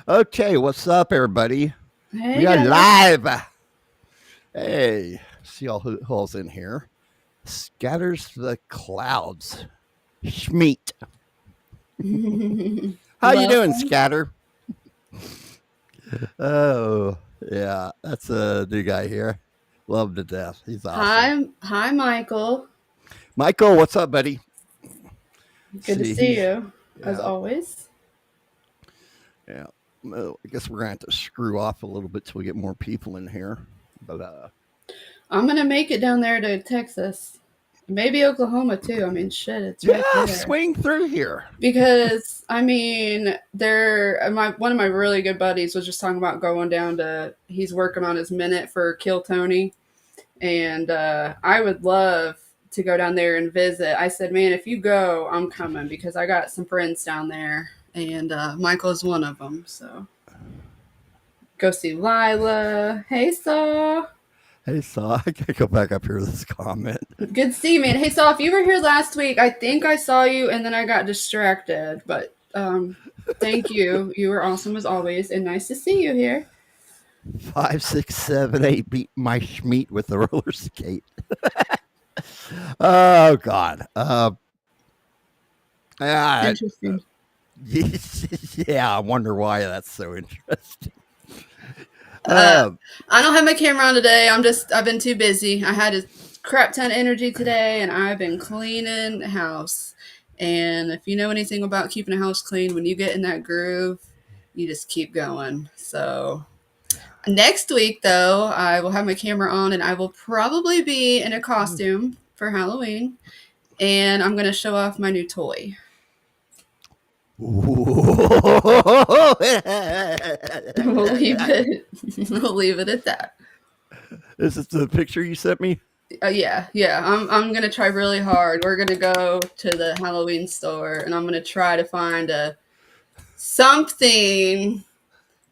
Okay, what's up, everybody? Hey We are guys. live. Hey, see all who's in here. Scatters the clouds. Schmeat. How you doing, Welcome. Scatter? Oh, yeah, that's a new guy here. Love to death. He's awesome. Hi, Michael. Michael, what's up, buddy? Good to See, see he's you, as yeah, always. yeah. Well, I guess we're gonna have to screw off a little bit till we get more people in here. But I'm gonna make it down there to Texas. Maybe Oklahoma too. I mean, shit, it's right yeah, there. swing through here. Because I mean, my one of my really good buddies was just talking about going down to. He's working on his minute for Kill Tony, and I would love to go down there and visit. I said, man, if you go, I'm coming because I got some friends down there, and Michael's one of them. So go see Lila. Hey, Saw. Hey, Saw, I gotta go back up here to this comment. Good to see you, man. Hey, Saw, if you were here last week, I think I saw you and then I got distracted. But thank you. You were awesome as always, and nice to see you here. 5678 beat my schmeat with the roller skate. Oh God. Yeah, Interesting. yeah. I wonder why that's so interesting. Uh, Um, I don't have my camera on today. I've been too busy. I had a crap ton of energy today, and I've been cleaning the house. And if you know anything about keeping a house clean, when you get in that groove, you just keep going. So next week, though, I will have my camera on, and I will probably be in a costume for Halloween, and I'm gonna show off my new toy. We'll leave it. We'll leave it at that. Is this the picture you sent me? Yeah. I'm gonna try really hard. We're gonna go to the Halloween store, and I'm gonna try to find a something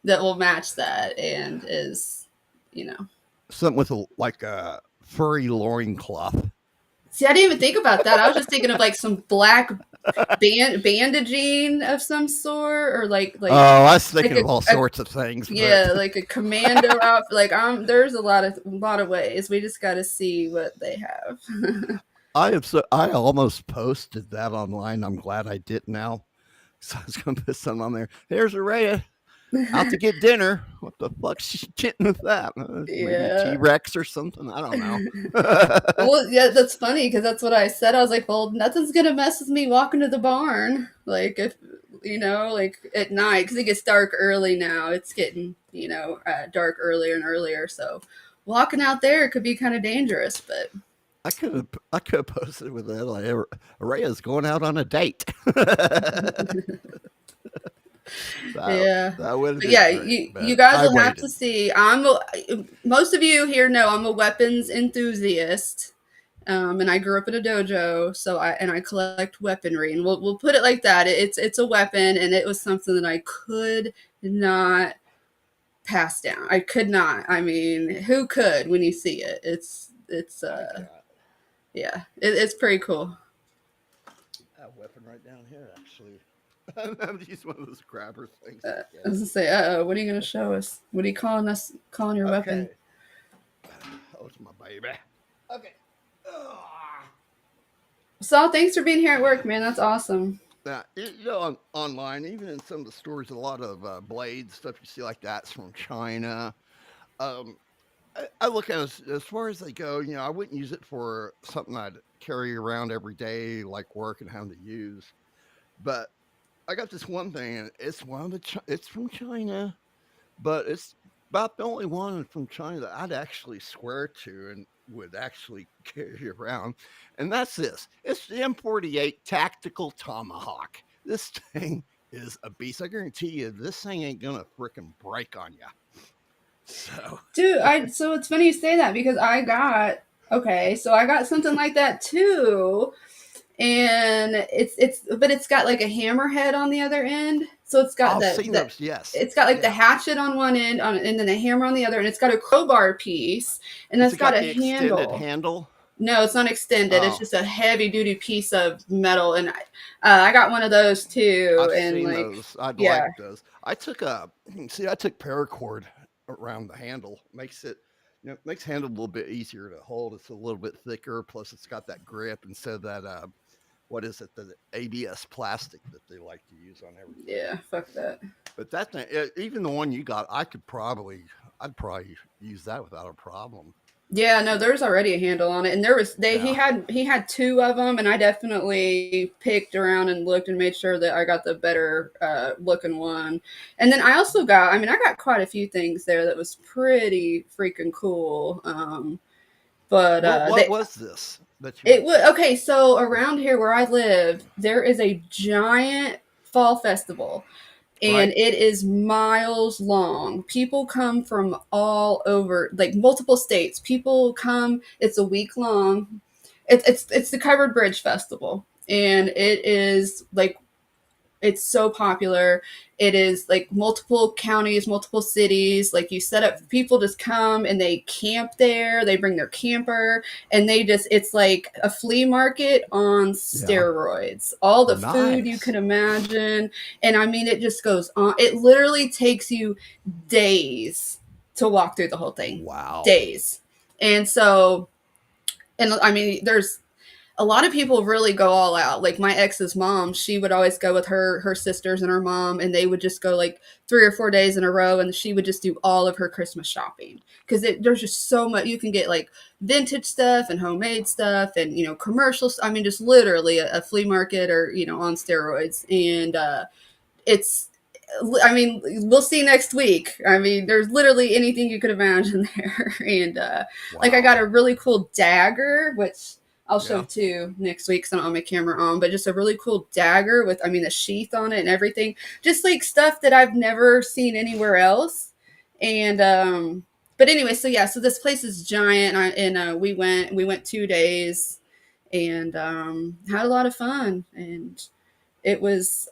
that will match that, and is, you know. Something with like a furry loincloth. See, I didn't even think about that. I was just thinking of like some black bandaging of some sort, or Oh, I was like thinking of all sorts of things, but yeah, like a commando outfit. Like there's a lot of ways. We just got to see what they have. I almost posted that online. I'm glad I did now. So I was gonna put something on there. Here's Araya out to get dinner. What the fuck's she getting with that? Maybe a Yeah. T Rex or something. I don't know. Well, yeah, that's funny because that's what I said. I was like, well, nothing's gonna mess with me walking to the barn. Like if like at night because it gets dark early now. It's getting dark earlier and earlier. So walking out there could be kind of dangerous. But I could have posted with that. Like, Araya's going out on a date. that yeah. that would have But been yeah, great. you But guys I will have waited. to see. Most of you here know I'm a weapons enthusiast. And I grew up in a dojo, so I collect weaponry, and we'll put it like that. It's a weapon, and it was something that I could not pass down. I could not. I mean, who could when you see it? It's I got yeah, it's pretty cool. a weapon right down here, actually. I'm using one of those grabber things, I I was guess. gonna say, what are you gonna show us? What are you calling us? Calling your weapon? Okay. Oh, it's my baby. Okay. Ah. Saul, thanks for being here at work, man. That's awesome. Now, online, even in some of the stores, a lot of blades, stuff you see like that's from China. Um, I look at it as far as they go, I wouldn't use it for something I'd carry around every day, like work and having to use. But I got this one thing, and it's it's from China, but it's about the only one from China that I'd actually swear to and would actually carry around. And that's this. It's the M48 Tactical Tomahawk. This thing is a beast. I guarantee you, this thing ain't gonna fricking break on you. So, Dude, so it's funny you say that because I got something like that too, and it's got like a hammerhead on the other end. So it's got I've seen the those. Yes, it's got like the yeah. hatchet on one end and then a hammer on the other, and it's got a crowbar piece, and It's it's got got a the extended handle. handle. No, it's not extended. It's Oh, just a heavy duty piece of metal, and I got one of those too. I've And seen like, those. I'd like yeah, those. I took a see. I took paracord around the handle. Makes it makes handle a little bit easier to hold. It's a little bit thicker. Plus, it's got that grip instead of that what is it? The ABS plastic that they like to use on everything. yeah, fuck that. But that thing, even the one you got, I'd probably use that without a problem. Yeah, no, there's already a handle on it, and there was they Yeah. he had two of them, and I definitely picked around and looked and made sure that I got the better looking one. And then I also got, I mean, I got quite a few things there that was pretty freaking cool. But What they was this that you it went would to? okay. So around here where I live, there is a giant fall festival, and Right. it is miles long. People come from all over, like multiple states. People come. It's a week long. It's the Covered Bridge Festival, and it is like it's so popular. It is like multiple counties, multiple cities. Like you set up, people just come and they camp there. They bring their camper and they just, it's like a flea market on Yeah. steroids. All the food you Nice. can imagine. And I mean, it just goes on. It literally takes you days to walk through the whole thing. Wow. Days. And so, and I mean, there's a lot of people really go all out. Like my ex's mom, she would always go with her sisters and her mom, and they would just go like 3 or 4 days in a row, and she would just do all of her Christmas shopping because there's just so much you can get, like vintage stuff and homemade stuff, and commercials. I mean, just literally a flea market or on steroids, and it's. I mean, we'll see next week. I mean, there's literally anything you could imagine there, and like I Wow. got a really cool dagger, which I'll show Yeah. too next week because I don't have my camera on, but just a really cool dagger with, I mean, the sheath on it and everything. Just like stuff that I've never seen anywhere else. And, but anyway, so yeah, so this place is giant. And we went 2 days and, had a lot of fun. And it was,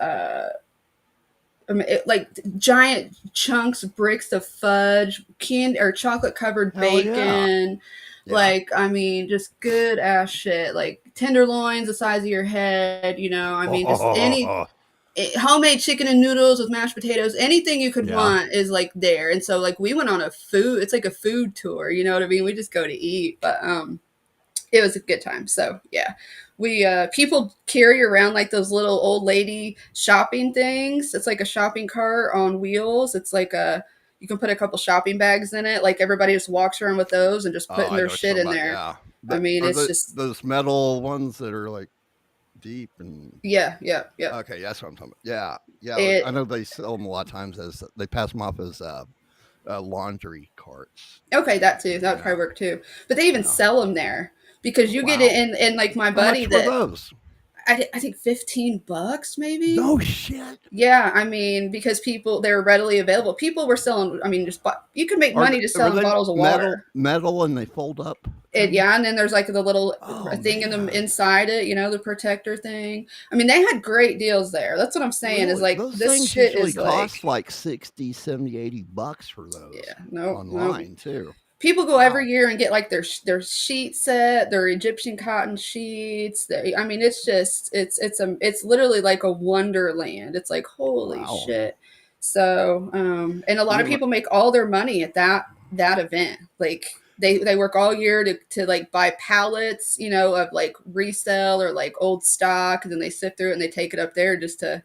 like giant chunks, bricks of fudge, candy or chocolate covered Hell yeah. bacon. Yeah. Like, I mean, just good ass shit. Like tenderloins the size of your head. I mean, just any homemade chicken and noodles with mashed potatoes. Anything you could Yeah. want is like there. And so, like, we went on a food. It's like a food tour. You know what I mean? We just go to eat, but it was a good time. So yeah, we people carry around like those little old lady shopping things. It's like a shopping cart on wheels. It's like a you can put a couple shopping bags in it. Like everybody just walks around with those and just Oh, putting I their know what you're shit talking in about. there. Yeah. I mean, Are it's the just those metal ones that are like deep and yeah, yeah, yeah. okay, that's what I'm talking about. Yeah. Yeah. I It know they sell them a lot of times as they pass them off as laundry carts. okay, that too. That would Yeah. probably work too. But they even Yeah. sell them there because you get it Wow. in like my How buddy much were that those? I think $15 maybe. No shit. Yeah, I mean, because people they were readily available. People were selling. I mean, just you could make money just Were selling they bottles of water. metal and they fold up kind of? Yeah, and then there's like the little Oh thing in them man. inside it. The protector thing. I mean, they had great deals there. That's what I'm saying. Is Really? like Those this things shit usually is like, cost like 60, 70, $80 for yeah, those no, no. online too. People go every Wow. year and get like their sheet set, their Egyptian cotton sheets. I mean, it's just it's literally like a wonderland. It's like holy Wow. shit. So, and a lot Me of and my people make all their money at that event. Like they work all year to like buy pallets, of like resell or like old stock, and then they sift through it and they take it up there just to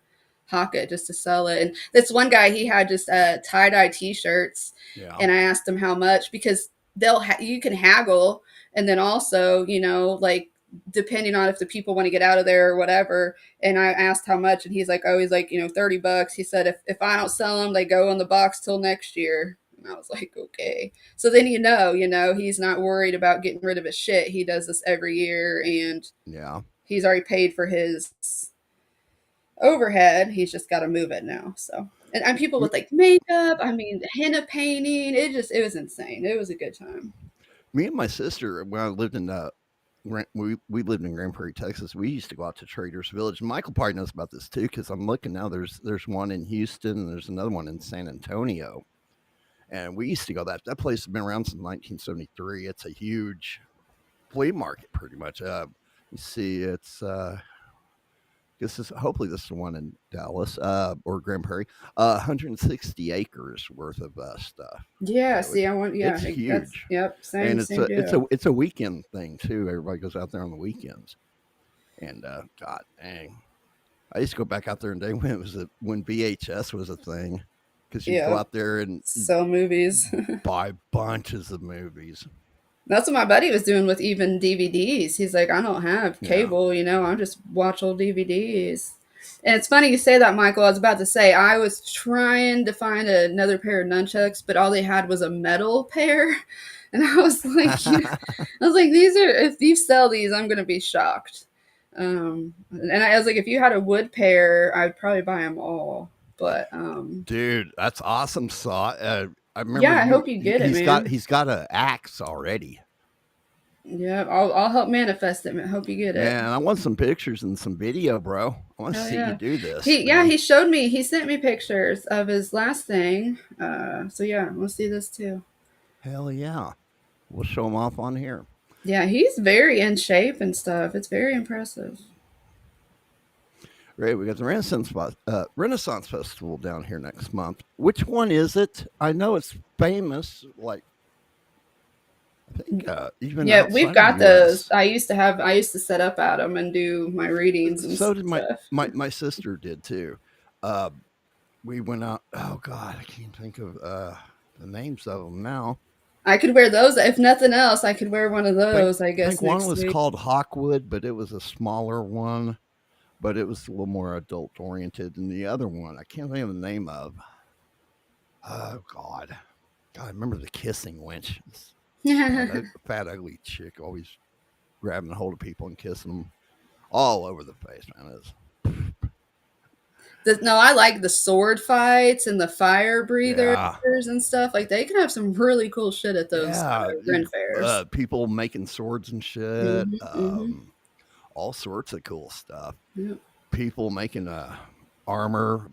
hawk it, just to sell it. And this one guy, he had just tie dye t-shirts, yeah. and I asked him how much because you can haggle, and then also like depending on if the people want to get out of there or whatever. And I asked how much, and he's like, oh, he's like, $30. He said if I don't sell them, they go in the box till next year. And I was like, okay. So then he's not worried about getting rid of his shit. He does this every year, and Yeah. he's already paid for his overhead. He's just got to move it now. So, and people Me, with like makeup. I mean, henna painting. It was insane. It was a good time. me and my sister when I lived in we lived in Grand Prairie, Texas. We used to go out to Traders Village. Michael probably knows about this too because I'm looking now. There's one in Houston and there's another one in San Antonio. And we used to go that place has been around since 1973. It's a huge flea market, pretty much. You see, it's this is hopefully this is the one in Dallas or Grand Prairie. 160 acres worth of stuff. Yeah, So see, I want, yeah, it's that's, huge, yep, and same deal. it's a weekend thing too. Everybody goes out there on the weekends, and God dang, I used to go back out there in day when when VHS was a thing, because you'd go Yep. out there and you'd So movies. buy bunches of movies. That's what my buddy was doing with even DVDs. He's like, I don't have Yeah. cable, I just watch old DVDs. And it's funny you say that, Michael. I was about to say I was trying to find another pair of nunchucks, but all they had was a metal pair, and I was like, I was like, these are if you sell these, I'm gonna be shocked. And I was like, if you had a wood pair, I'd probably buy them all. But Dude, that's awesome. Saw. I remember yeah, I you. hope you get it, man. He's got an axe already. Yeah, I'll help manifest it. Man. Hope you get it. Man, I want some pictures and some video, bro. I want to Hell see you yeah. do this, Yeah, man. he showed me. He sent me pictures of his last thing. So yeah, we'll see this too. Hell yeah. We'll show them off on here. Yeah, he's very in shape and stuff. It's very impressive. Right, we got the Renaissance Festival down here next month. Which one is it? I know it's famous. Like I think even Yeah, we've outside of the got those. U.S. I used to set up at them and do my readings and So did stuff. my sister did too. Uh, we went out. Oh God, I can't think of the names of them now. I could wear those. If nothing else, I could wear one of those, I I guess, think one next was week. called Hawkwood, but it was a smaller one. But it was a little more adult oriented. And the other one, I can't think of the name of. Oh God, God, I remember the kissing wench. This fat, ugly chick always grabbing hold of people and kissing them all over the face, man. No, I like the sword fights and the fire breathers Yeah, and stuff. Like they can have some really cool shit at those yeah. Ren fairs. People making swords and shit. Hmm. All sorts of cool stuff. Yep. People making armor,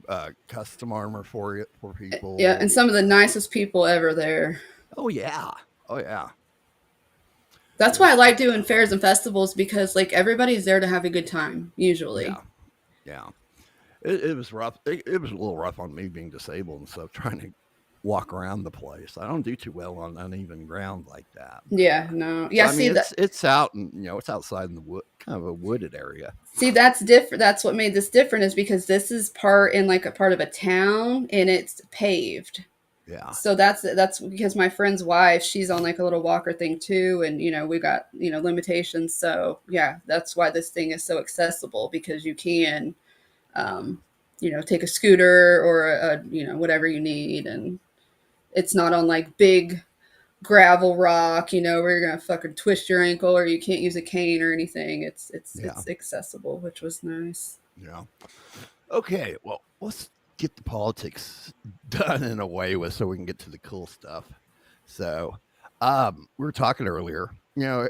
custom armor for it for Yeah, people. and some of the nicest people ever there. Oh yeah, oh yeah. That's why I There's like doing fairs and festivals because like everybody's there to have a good time usually. yeah, yeah. It was rough. It was a little rough on me being disabled and stuff, trying to walk around the place. I don't do too well on uneven ground like that. But Yeah, no. so Yeah, I mean, see that. it's out and it's outside in the wood, kind of a wooded area. See, that's different. That's what made this different is because this is part in like a part of a town and it's paved. Yeah, So that's because my friend's wife, she's on like a little walker thing too, and we got limitations. So yeah, that's why this thing is so accessible because you can, um, take a scooter or whatever you need, and it's not on like big gravel rock, where you're gonna fucking twist your ankle or you can't use a cane or anything. It's it's yeah, it's accessible, which was nice. yeah. Okay, well, let's get the politics done and away with so we can get to the cool stuff. So, we were talking earlier.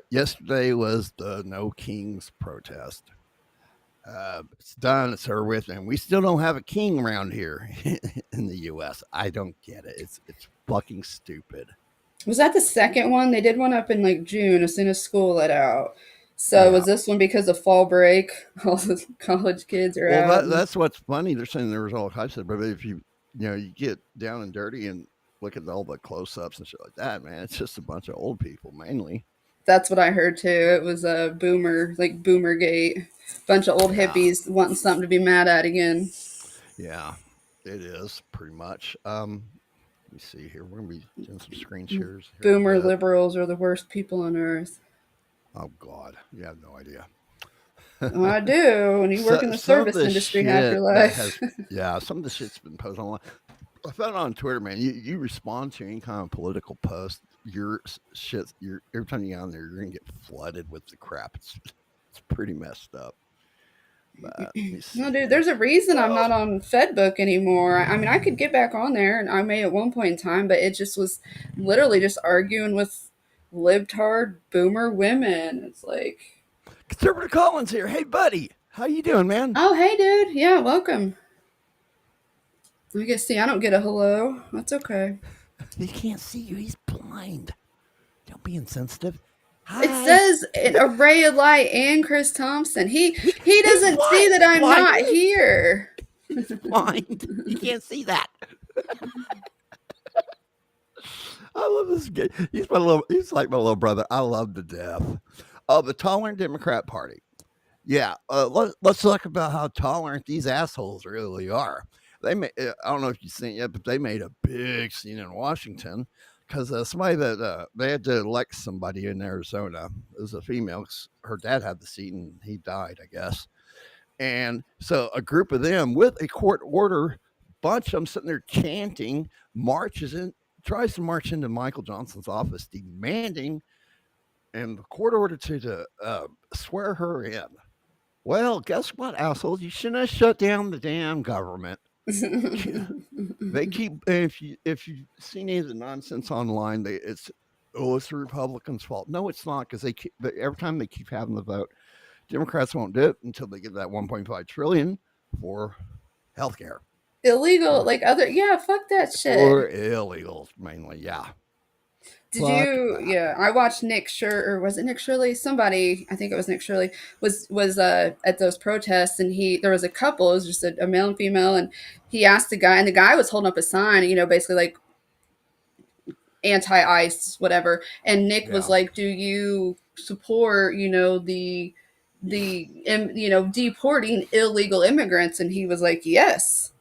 Yesterday was the No Kings protest. It's done, it's over with, and we still don't have a king around here in the U.S. I don't get it. It's fucking stupid. Was that the second one? They did one up in like June as soon as school let out. So Yeah. was this one because of fall break? All the college kids are Well, out. that's what's funny. They're saying there was all kinds of, but if you get down and dirty and look at all the close-ups and shit like that, man, it's just a bunch of old people mainly. That's what I heard too. It was a boomer, like boomergate. Bunch of old Yeah. hippies wanting something to be mad at again. Yeah, it is pretty much. Let me see here. We're gonna be doing some screen shares here in a Boomer bit. liberals are the worst people on earth. Oh God, you have no idea. Oh, I do. When you work in the Some of service the industry half your shit that life. has, yeah, some of the shit's been posted online. I found it on Twitter, man. You respond to any kind of political post, your shit. Every time you get on there, you're gonna get flooded with the crap. It's pretty messed up. But let me No, see dude, here. there's a reason I'm Oh, not on Fedbook anymore. I mean, I could get back on there, and I may at one point in time, but it just was literally just arguing with libtard boomer women. It's like, Conservative Collins here. Hey, buddy, how you doing, man? oh, hey, dude. Yeah, welcome. I guess, see, I don't get a hello. That's okay. He can't see you. He's blind. Don't be insensitive. It Hi. says an array of light and Chris Thompson. He He's doesn't see that I'm blind. not here. He's blind. You can't see that. I love this guy. He's like my little brother. I love to death. Oh, the Tolerant Democrat Party. Yeah, let's talk about how tolerant these assholes really are. I don't know if you've seen it yet, but they made a big scene in Washington because somebody that they had to elect somebody in Arizona. It was a female. 'Cause her dad had the seat and he died, I guess. And so a group of them with a court order, bunch of them sitting there chanting, marches in, tries to march into Michael Johnson's office, demanding and the court order to swear her in. Well, guess what, assholes? You shouldn't have shut down the damn government. They keep if you've seen any of the nonsense online, it's the Republicans' fault. No, it's not because every time they keep having the vote, Democrats won't do it until they get that 1.5 trillion for healthcare Illegal, like other, yeah, fuck that shit. for illegals mainly. Yeah, Did fuck you? that. Yeah, I watched Nick Or was it Nick Shirley? Somebody, I think it was Nick Shirley, was at those protests, and there was a couple. It was just a male and female, and he asked the guy, and the guy was holding up a sign, basically like anti-ICE, whatever. And Nick was Yeah, like, "Do you support, deporting illegal immigrants?" And he was like, "Yes."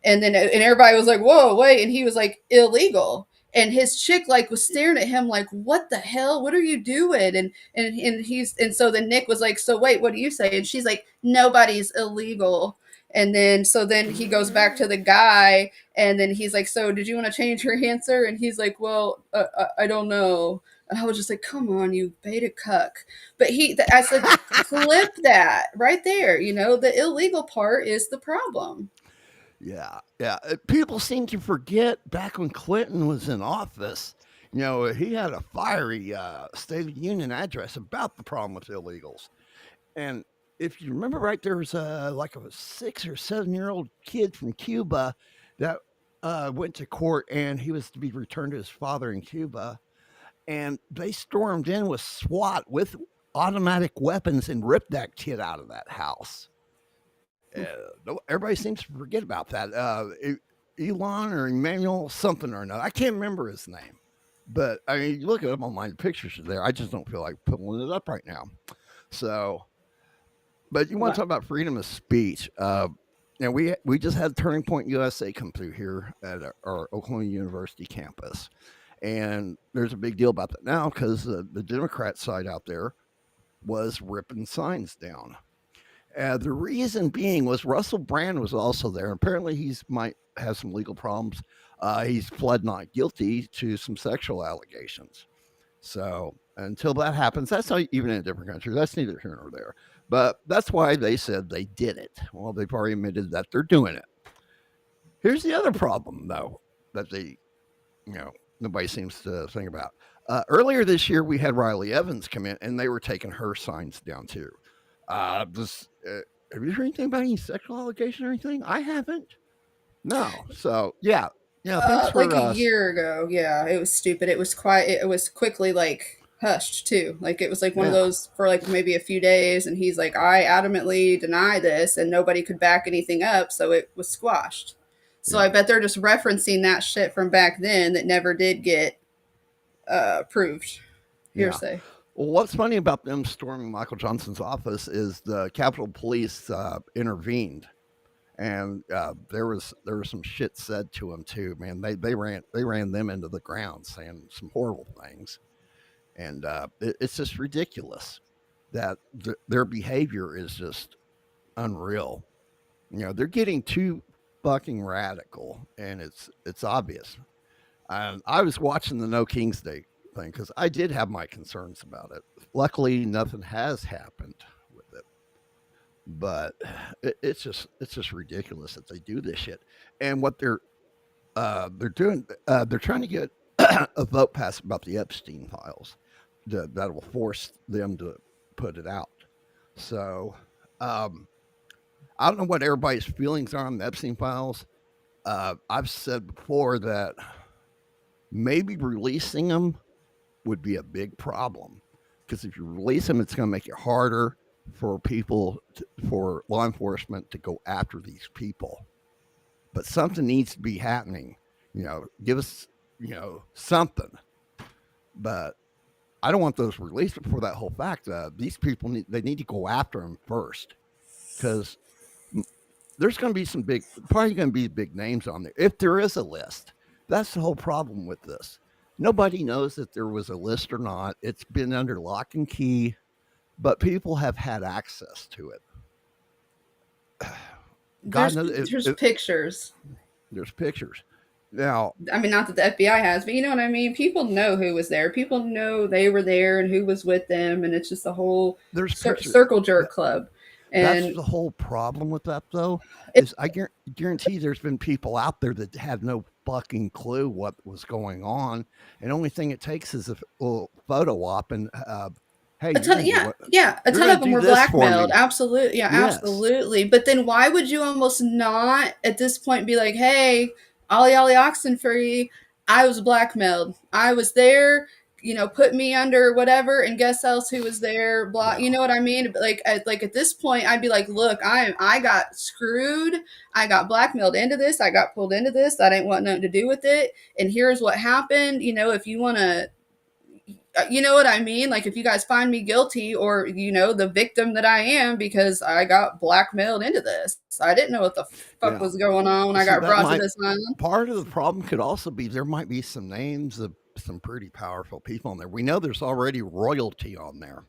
And everybody was like, "Whoa, wait!" And he was like, "Illegal." And his chick like was staring at him like, "What the hell? What are you doing?" And so then Nick was like, "So wait, what do you say?" And she's like, "Nobody's illegal." And then he goes back to the guy, and then he's like, "So did you want to change your answer?" And he's like, "Well, I don't know." And I was just like, "Come on, you beta cuck!" But I said, "Clip that right there." The illegal part is the problem. yeah, yeah. People seem to forget back when Clinton was in office. He had a fiery State of the Union address about the problem with illegals. And if you remember right, there was like a 6 or 7 year old kid from Cuba that went to court, and he was to be returned to his father in Cuba. And they stormed in with SWAT with automatic weapons and ripped that kid out of that house. Everybody seems to forget about that. Elon or Emmanuel something or another. I can't remember his name. But I mean, you look at him online, the pictures are there. I just don't feel like pulling it up right now. So, but you want to What? talk about freedom of speech? And we just had Turning Point USA come through here at our Oklahoma University campus, and there's a big deal about that now because the Democrat side out there was ripping signs down. The reason being was Russell Brand was also there. Apparently, he's might have some legal problems. He's pled not guilty to some sexual allegations. So until that happens, that's not even in a different country. That's neither here nor there. But that's why they said they did it. Well, they've already admitted that they're doing it. Here's the other problem, though, that you know, nobody seems to think about. Earlier this year, we had Riley Evans come in, and they were taking her signs down too. Have you heard anything about any sexual allegation or anything? I haven't. No. So yeah, yeah. Thanks Like for a us. year ago. Yeah, it was stupid. It was quiet. It was quickly like hushed too. Like it was like one of Yeah, those for like maybe a few days, and he's like, "I adamantly deny this," and nobody could back anything up, so it was squashed. So yeah, I bet they're just referencing that shit from back then that never did get proved. yeah. Hearsay. Well, what's funny about them storming Michael Johnson's office is the Capitol Police intervened, and there was some shit said to him too. Man, they ran them into the ground, saying some horrible things, and it's just ridiculous that their behavior is just unreal. They're getting too fucking radical, and it's obvious. I was watching the No Kings Day thing because I did have my concerns about it. Luckily, nothing has happened with it, but it's just ridiculous that they do this shit. And what they're doing, they're trying to get a vote passed about the Epstein files that will force them to put it out. So um, I don't know what everybody's feelings are on the Epstein files. I've said before that maybe releasing them would be a big problem because if you release them, it's going to make it harder for for law enforcement to go after these people. But something needs to be happening. Give us, something. But I don't want those released before that whole fact. These people they need to go after them first, because there's going to be probably going to be big names on there if there is a list. That's the whole problem with this. Nobody knows if there was a list or not. It's been under lock and key, but people have had access to it. God knows. There's pictures. There's pictures. Now, I mean, not that the FBI has, but you know what I mean? People know who was there. People know they were there and who was with them. And it's just a whole circle jerk club. And that's the whole problem with that, though. I guarantee there's been people out there that have no fucking clue what was going on. And the only thing it takes is a little photo op and, hey, a ton of them were blackmailed. Absolutely. Yeah, yes. Absolutely. But then why would you almost not at this point be like, hey, ollie ollie oxen free, I was blackmailed. I was there, put me under whatever, and guess else who was there, blah, you know what I mean? Like at this point, I'd be like, look, I got screwed. I got blackmailed into this. I got pulled into this. I didn't want nothing to do with it. And here's what happened. If you want to, you know what I mean? Like if you guys find me guilty or, the victim that I am because I got blackmailed into this. I didn't know what the fuck was going on when I got brought to this island. Part of the problem could also be there might be some names of some pretty powerful people on there. We know there's already royalty on there.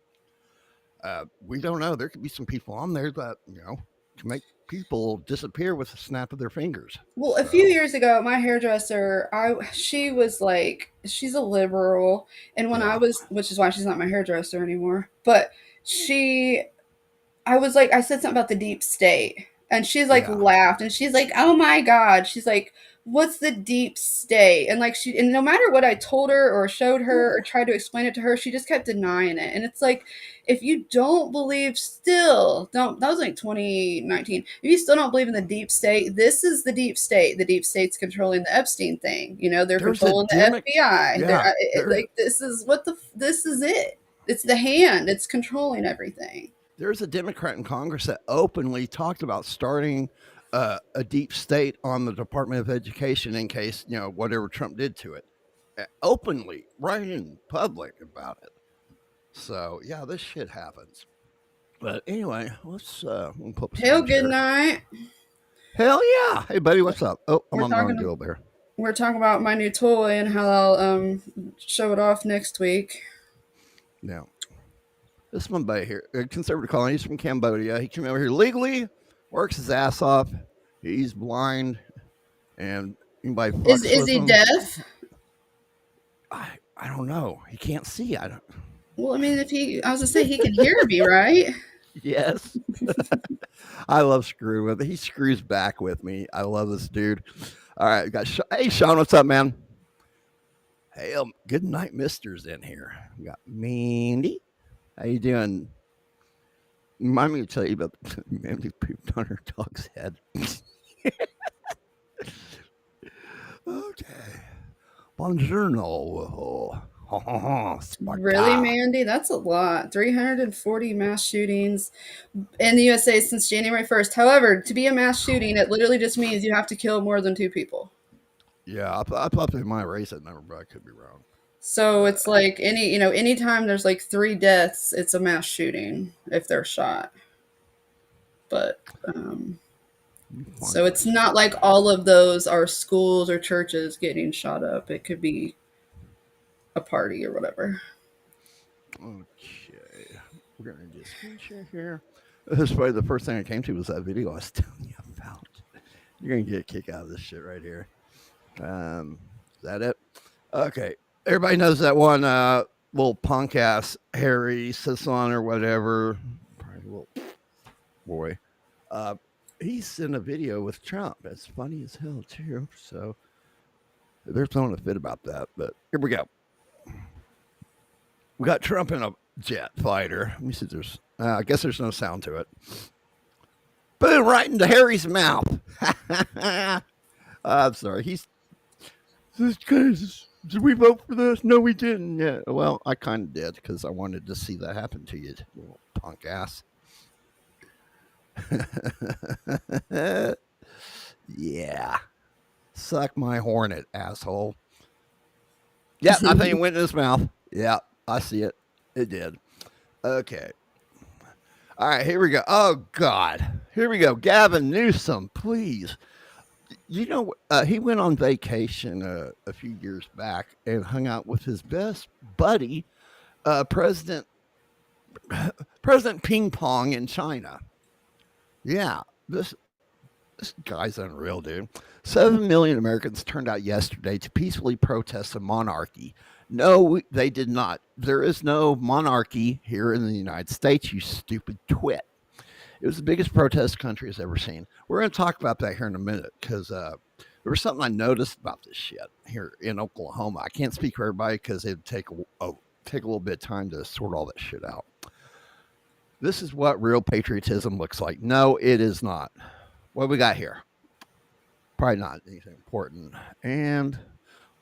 We don't know. There could be some people on there that, can make people disappear with a snap of their fingers. Well, a few years ago, my hairdresser, she was like, she's a liberal. And when which is why she's not my hairdresser anymore, but I said something about the deep state. And she's like laughed and she's like, oh my God. She's like, what's the deep state? And and no matter what I told her or showed her or tried to explain it to her, she just kept denying it. And it's like, if you don't believe that was like 2019. If you still don't believe in the deep state, this is the deep state. The deep state's controlling the Epstein thing. They're controlling the FBI. Yeah, this is it. It's the hand. It's controlling everything. There's a Democrat in Congress that openly talked about starting a deep state on the Department of Education in case, whatever Trump did to it. Openly, right in public about it. So, yeah, this shit happens. But anyway, let's put Hell, good night. Hell yeah. Hey, buddy, what's up? Oh, I'm on my own deal there. We're talking about my new toy and how I'll show it off next week. Now, this one buddy here, a conservative colony, he's from Cambodia. He came over here legally, works his ass off. He's blind, and anybody fucks is he deaf? I don't know. He can't see. I don't. Well, I mean, I was gonna say he can hear me, right? Yes. I love screwing with it. He screws back with me. I love this dude. All right, we got hey Sean, what's up, man? Hey, good night, Mister's in here. We got Mandy. How you doing? Remind me to tell you about Mandy pooped on her dog's head. Okay. Buongiorno. Really, Mandy? That's a lot. 340 mass shootings in the USA since January 1st. However, to be a mass shooting, it literally just means you have to kill more than 2 people. Yeah, I thought they might raise that number, but I could be wrong. So it's like anytime there's like 3 deaths, it's a mass shooting if they're shot. But so it's not like all of those are schools or churches getting shot up. It could be a party or whatever. Okay, we're gonna just screen share here. This is probably the first thing I came to was that video I was telling you about. You're gonna get a kick out of this shit right here. Is that it? Okay, everybody knows that one little punk ass Harry Sisson or whatever. Probably a little boy. He's in a video with Trump. It's funny as hell too. So they're throwing a fit about that. But here we go. We got Trump in a jet fighter. Let me see if there's, I guess there's no sound to it. Put it right into Harry's mouth. I'm sorry. He's, this Did we vote for this? No, we didn't. Yeah. Well, I kind of did because I wanted to see that happen to you, you little punk ass. Yeah. Suck my hornet, asshole. Yeah, I think it went in his mouth. Yeah, I see it. It did. Okay. All right, here we go. Oh, God. Here we go. Gavin Newsom, please. You know, he went on vacation a few years back and hung out with his best buddy, President President Ping Pong in China. Yeah, this guy's unreal, dude. 7 million Americans turned out yesterday to peacefully protest the monarchy. No, they did not. There is no monarchy here in the United States, you stupid twit. It was the biggest protest the country has ever seen. We're going to talk about that here in a minute because there was something I noticed about this shit here in Oklahoma. I can't speak for everybody because it'd take take a little bit of time to sort all that shit out. This is what real patriotism looks like. No, it is not. What we got here? Probably not anything important. And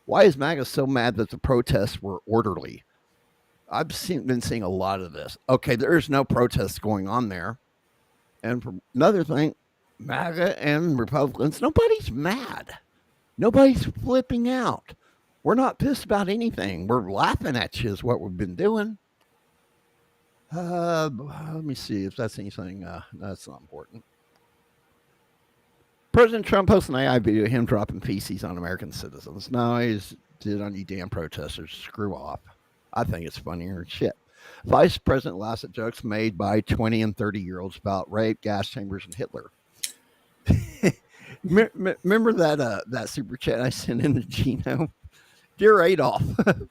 why is MAGA so mad that the protests were orderly? Been seeing a lot of this. Okay, there's no protests going on there. And for another thing, MAGA and Republicans, nobody's mad. Nobody's flipping out. We're not pissed about anything. We're laughing at you is what we've been doing. Let me see if that's anything. That's not important. President Trump posted an AI video of him dropping feces on American citizens. No, he's did on you damn protesters. Screw off. I think it's funnier than shit. Vice President laughs at jokes made by 20 and 30-year-olds about rape, gas chambers, and Hitler. Remember that super chat I sent in to Gino? Dear Adolf,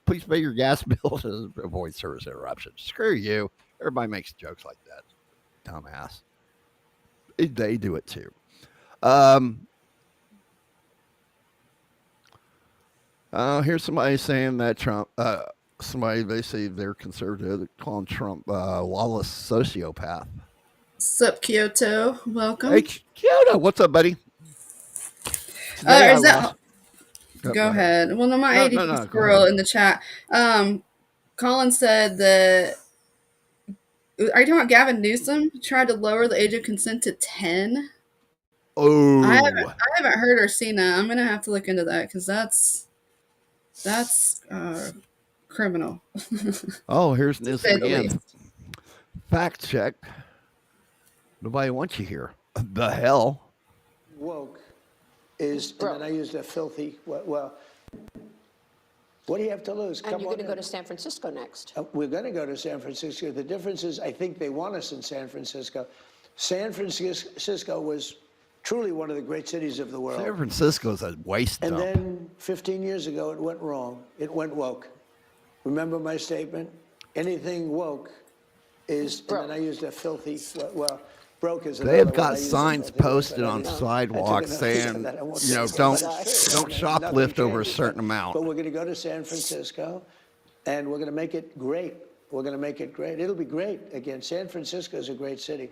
please pay your gas bill to avoid service interruptions. Screw you. Everybody makes jokes like that. Dumbass. They do it too. Here's somebody saying that Trump, somebody, they say they're conservative, calling Trump lawless sociopath. Sup, Kyoto? Welcome. Hey, Kyoto, what's up, buddy? Is that... Go ahead. Well, no, my ADP squirrel in the chat. Colin said that... Are you talking about Gavin Newsom? Tried to lower the age of consent to 10? Oh. I haven't heard or seen that. I'm going to have to look into that because that's criminal. Oh, here's Newsom again. Fact check. Nobody wants you here. The hell? Woke is, and then I used a filthy, well, what do you have to lose? And you're going to go to San Francisco next. We're going to go to San Francisco. The difference is I think they want us in San Francisco. San Francisco was truly one of the great cities of the world. San Francisco is a waste dump. And then 15 years ago, it went wrong. It went woke. Remember my statement? Anything woke is, and then I used a filthy, well, broke is another They've one. got signs posted on sidewalks saying, you know, don't shoplift over a certain amount. But we're going to go to San Francisco, and we're going to make it great. We're going to make it great. It'll be great. Again, San Francisco is a great city.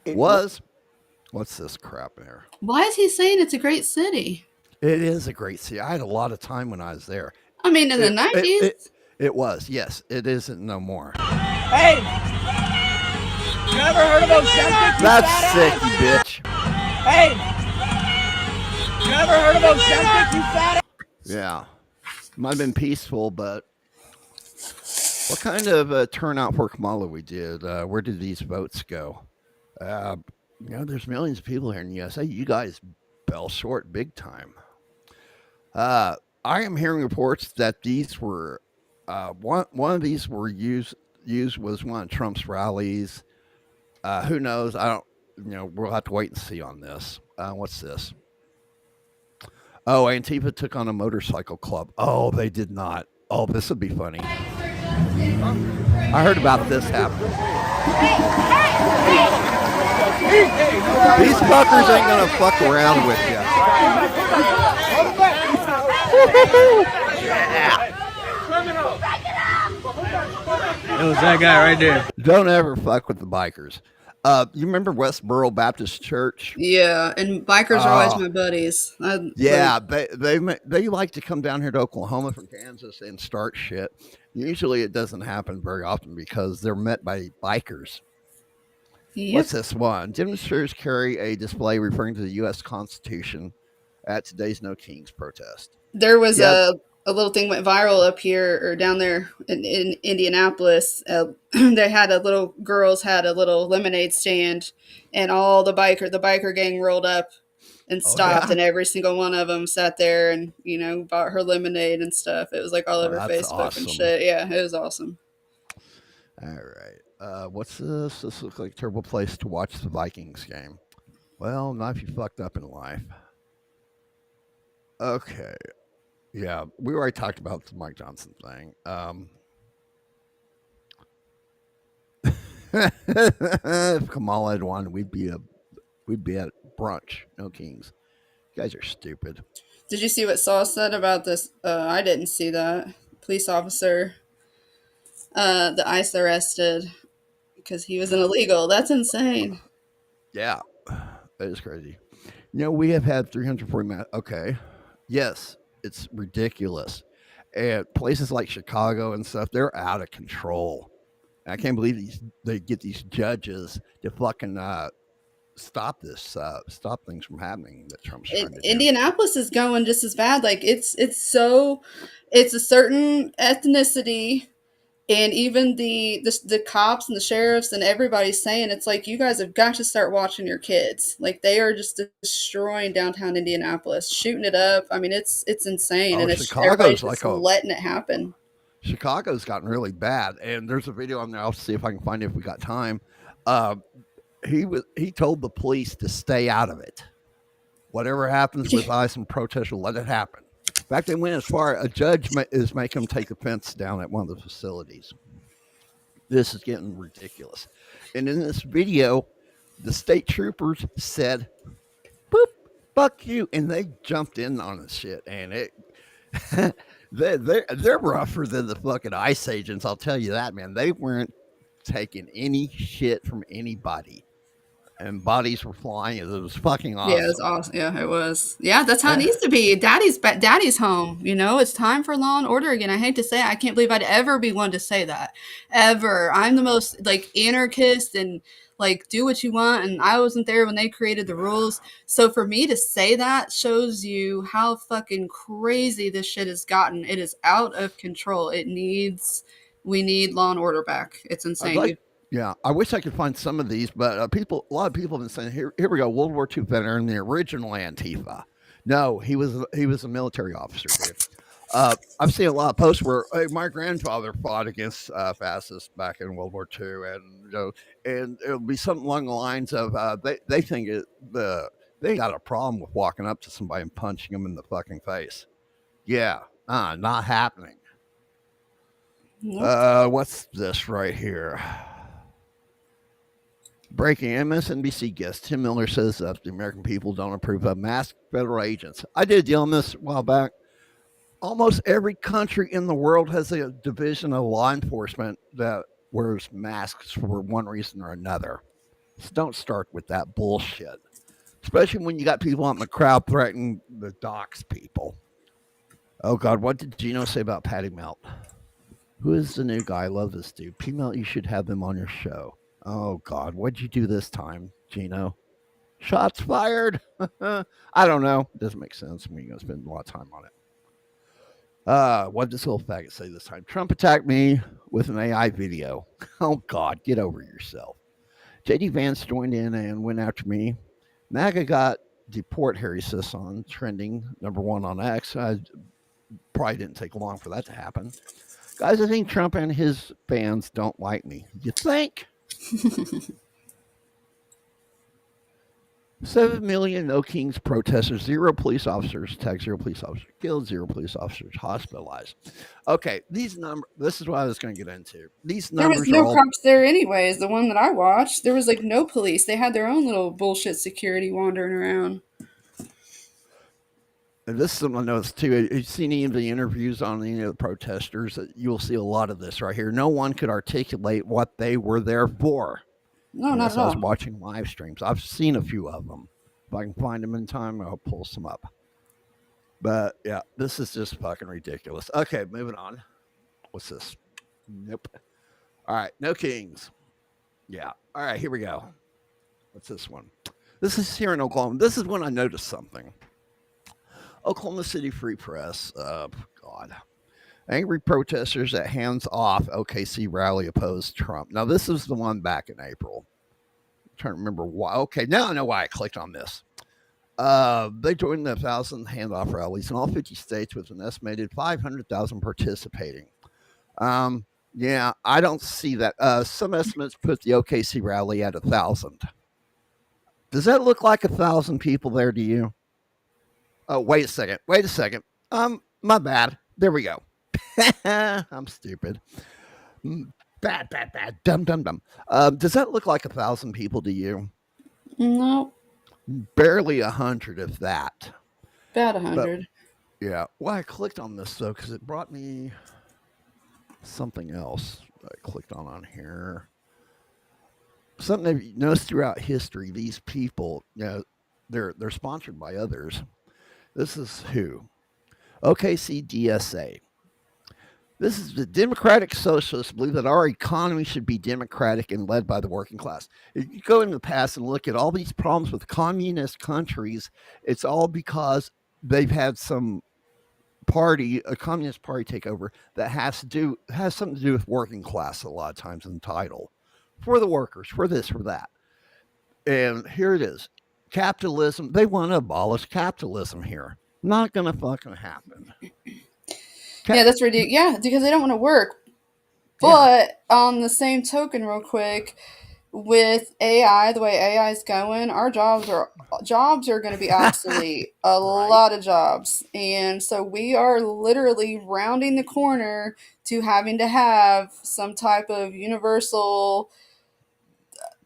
What's this crap here? Why is he saying it's a great city? It is a great city. I had a lot of time when I was there. I mean, in the 90s? It was, yes. It isn't no more. Hey! You ever heard of Ozempic, you That's fat sick, ass? you bitch. Hey! You ever heard of Ozempic, you fat ass? Yeah. Might have been peaceful, but what kind of turnout for Kamala we did? Where did these votes go? You know, there's millions of people here in the USA. You guys fell short big time. I am hearing reports that these were one of these were used was one of Trump's rallies. Who knows? I don't. You know, we'll have to wait and see on this. What's this? Oh, Antifa took on a motorcycle club. Oh, they did not. Oh, this would be funny. I heard about this happening. These fuckers ain't gonna fuck around with you. Yeah. It was that guy right there. Don't ever fuck with the bikers. You remember Westboro Baptist Church? Yeah, and bikers are always Oh, my buddies. yeah, they like to come down here to Oklahoma from Kansas and start shit. Usually, it doesn't happen very often because they're met by bikers. Yep. What's this one? Demonstrators carry a display referring to the U.S. Constitution at today's No Kings protest. There was Yeah. a little thing went viral up here or down there in Indianapolis. They had a little girls had a little lemonade stand, and all the biker gang rolled up and Oh stopped, yeah. and every single one of them sat there and bought her lemonade and stuff. It was like all Oh, over that's Facebook and awesome. shit. Yeah, it was awesome. All right. What's this? This looks like a terrible place to watch the Vikings game. Well, not if you fucked up in life. Okay. Yeah, we already talked about the Mike Johnson thing. If Kamala had won, we'd be at brunch. No Kings. You guys are stupid. Did you see what Saul said about this? I didn't see that. Police officer, the ICE arrested because he was an illegal. That's insane. Yeah, that is crazy. We have had 340 Okay. Yes, it's ridiculous. And places like Chicago and stuff, they're out of control. I can't believe they get these judges to fucking stop things from happening that Trump's trying to do. Indianapolis is going just as bad. Like it's a certain ethnicity, and even the cops and the sheriffs and everybody's saying it's like you guys have got to start watching your kids. Like they are just destroying downtown Indianapolis, shooting it up. I mean, it's insane, Oh, and everybody's Chicago's just like a letting it happen. Chicago's gotten really bad, and there's a video on there. I'll see if I can find it if we got time. Uh, he told the police to stay out of it. Whatever happens with ICE and protest, will let it happen. In fact, they went as far a judge is making them take the fence down at one of the facilities. This is getting ridiculous. And in this video, the state troopers said, "Boop, fuck you," and they jumped in on the shit, and it. They're rougher than the fucking ICE agents. I'll tell you that, man. They weren't taking any shit from anybody, and bodies were flying. It was fucking Yeah, it was awesome. awesome. Yeah, it was. Yeah, that's how it Eh, needs to be. Daddy's home. It's time for law and order again. I hate to say it. I can't believe I'd ever be one to say that. Ever. I'm the most like anarchist and like do what you want. And I wasn't there when they created the rules. So for me to say that shows you how fucking crazy this shit has gotten. It is out of control. We need law and order back. It's I'd insane. like, yeah, I wish I could find some of these, but a lot of people have been saying, here we go, World War II veteran, the original Antifa. No, he was a military officer, dude. I've seen a lot of posts where hey, my grandfather fought against fascists back in World War II, and it'll be something along the lines of they think they got a problem with walking up to somebody and punching them in the fucking face. Yeah, not happening. Nope. What's this right here? Breaking MSNBC guest Tim Miller says the American people don't approve of masked federal agents. I did a deal on this a while back. Almost every country in the world has a division of law enforcement that wears masks for one reason or another. So don't start with that bullshit, especially when you got people out in the crowd threatening the docs people. Oh God, what did Gino say about Patty Melt? Who is the new guy? I love this dude. P Melt, you should have him on your show. Oh God, what'd you do this time, Gino? Shots fired. I don't know. It doesn't make sense. We're gonna spend a lot of time on it. What did this little faggot say this time? Trump attacked me with an AI video. Oh God, get over yourself. JD Vance joined in and went after me. MAGA got deport Harry Sisson trending #1 on X. Probably didn't take long for that to happen. Guys, I think Trump and his fans don't like me. You think? 7 million No Kings protesters, 0 police officers attacked, 0 police officers killed, 0 police officers hospitalized. Okay, these numbers, this is what I was going to get into. These There was numbers no are all, cops there anyways. The one that I watched, there was like no police. They had their own little bullshit security wandering around. and this is something I noticed too. If you've seen any of the interviews on any of the protesters, you'll see a lot of this right here. No one could articulate what they were there for. No, not unless at I was all. watching live streams. I've seen a few of them. If I can find them in time, I'll pull some up. But yeah, this is just fucking ridiculous. Okay, moving on. What's this? Nope. All right, no kings. Yeah. All right, here we go. What's this one? This is here in Oklahoma. This is when I noticed something. Oklahoma City Free Press. God. Angry protesters at hands off OKC rally oppose Trump. Now, this is the one back in April. I'm trying to remember why. Okay, now I know why I clicked on this. They joined the 1,000 handoff rallies in all 50 states with an estimated 500,000 participating. Yeah, I don't see that. Some estimates put the OKC rally at 1,000. Does that look like 1,000 people there to you? Oh, wait a second. Wait a second. My bad. There we go. I'm stupid. Bad. Dumb. Does that look like 1,000 people to you? No, Barely 100, if that. about But 100. yeah, well, I clicked on this though because it brought me something else. I clicked on here. Something I've noticed throughout history. These people, they're sponsored by others. This is who? OKCDSA. This is the Democratic Socialists believe that our economy should be democratic and led by the working class. If you go in the past and look at all these problems with communist countries, it's all because they've had some party, a communist party take over that has something to do with working class a lot of times in the title. For the workers, for this, for that. And here it is. Capitalism, they want to abolish capitalism here. Not gonna fucking happen. Yeah, that's ridiculous. Yeah, because they don't want to work. Yeah. But on the same token, real quick, with AI, the way AI is going, our jobs are going to be obsolete. A Right. lot of jobs, and so we are literally rounding the corner to having to have some type of universal.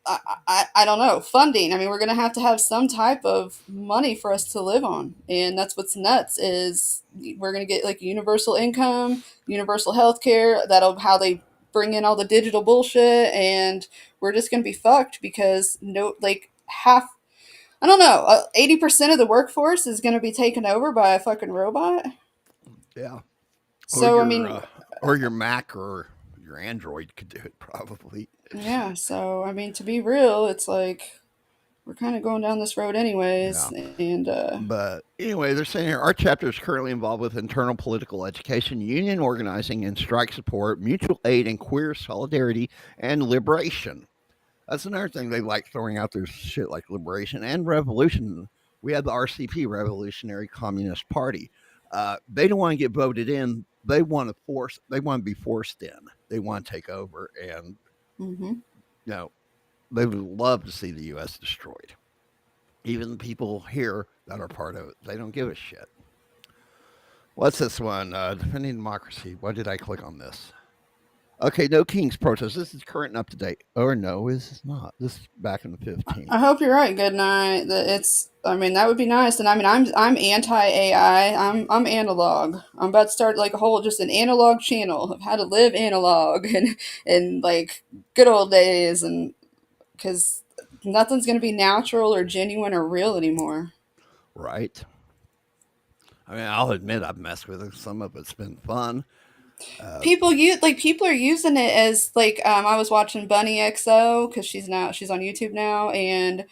I don't know, funding. I mean, we're going to have some type of money for us to live on, and that's what's nuts is we're going to get like universal income, universal health care. That'll how they bring in all the digital bullshit, and we're just going to be fucked because no, like half. I don't know. 80% of the workforce is going to be taken over by a fucking robot. Yeah. Or So I your mean, or your Mac or your Android could do it probably. yeah. So I mean, to be real, it's like we're kind of going down this road anyways, Yeah. and But anyway, they're saying here our chapter is currently involved with internal political education, union organizing, and strike support, mutual aid, and queer solidarity and liberation. That's another thing they like throwing out there shit like liberation and revolution. We had the RCP, Revolutionary Communist Party. They don't want to get voted in. They want to force. They want to be forced in. They want to take over, and hmm you know they would love to see the U.S. destroyed. Even the people here that are part of it, they don't give a shit. What's this one? Defending democracy. Why did I click on this? Okay, no King's protest. This is current and up to date. Or no, this is not. This is back in the 15th. I hope you're right. Good night. That it's. I mean, that would be nice. And I mean, I'm anti AI. I'm analog. I'm about to start like a whole just an analog channel of how to live analog and like good old days and because nothing's gonna be natural or genuine or real anymore. Right. I mean, I'll admit I've messed with it. Some of it's been fun. Uh, People are using it as like I was watching Bunny XO because she's on YouTube now and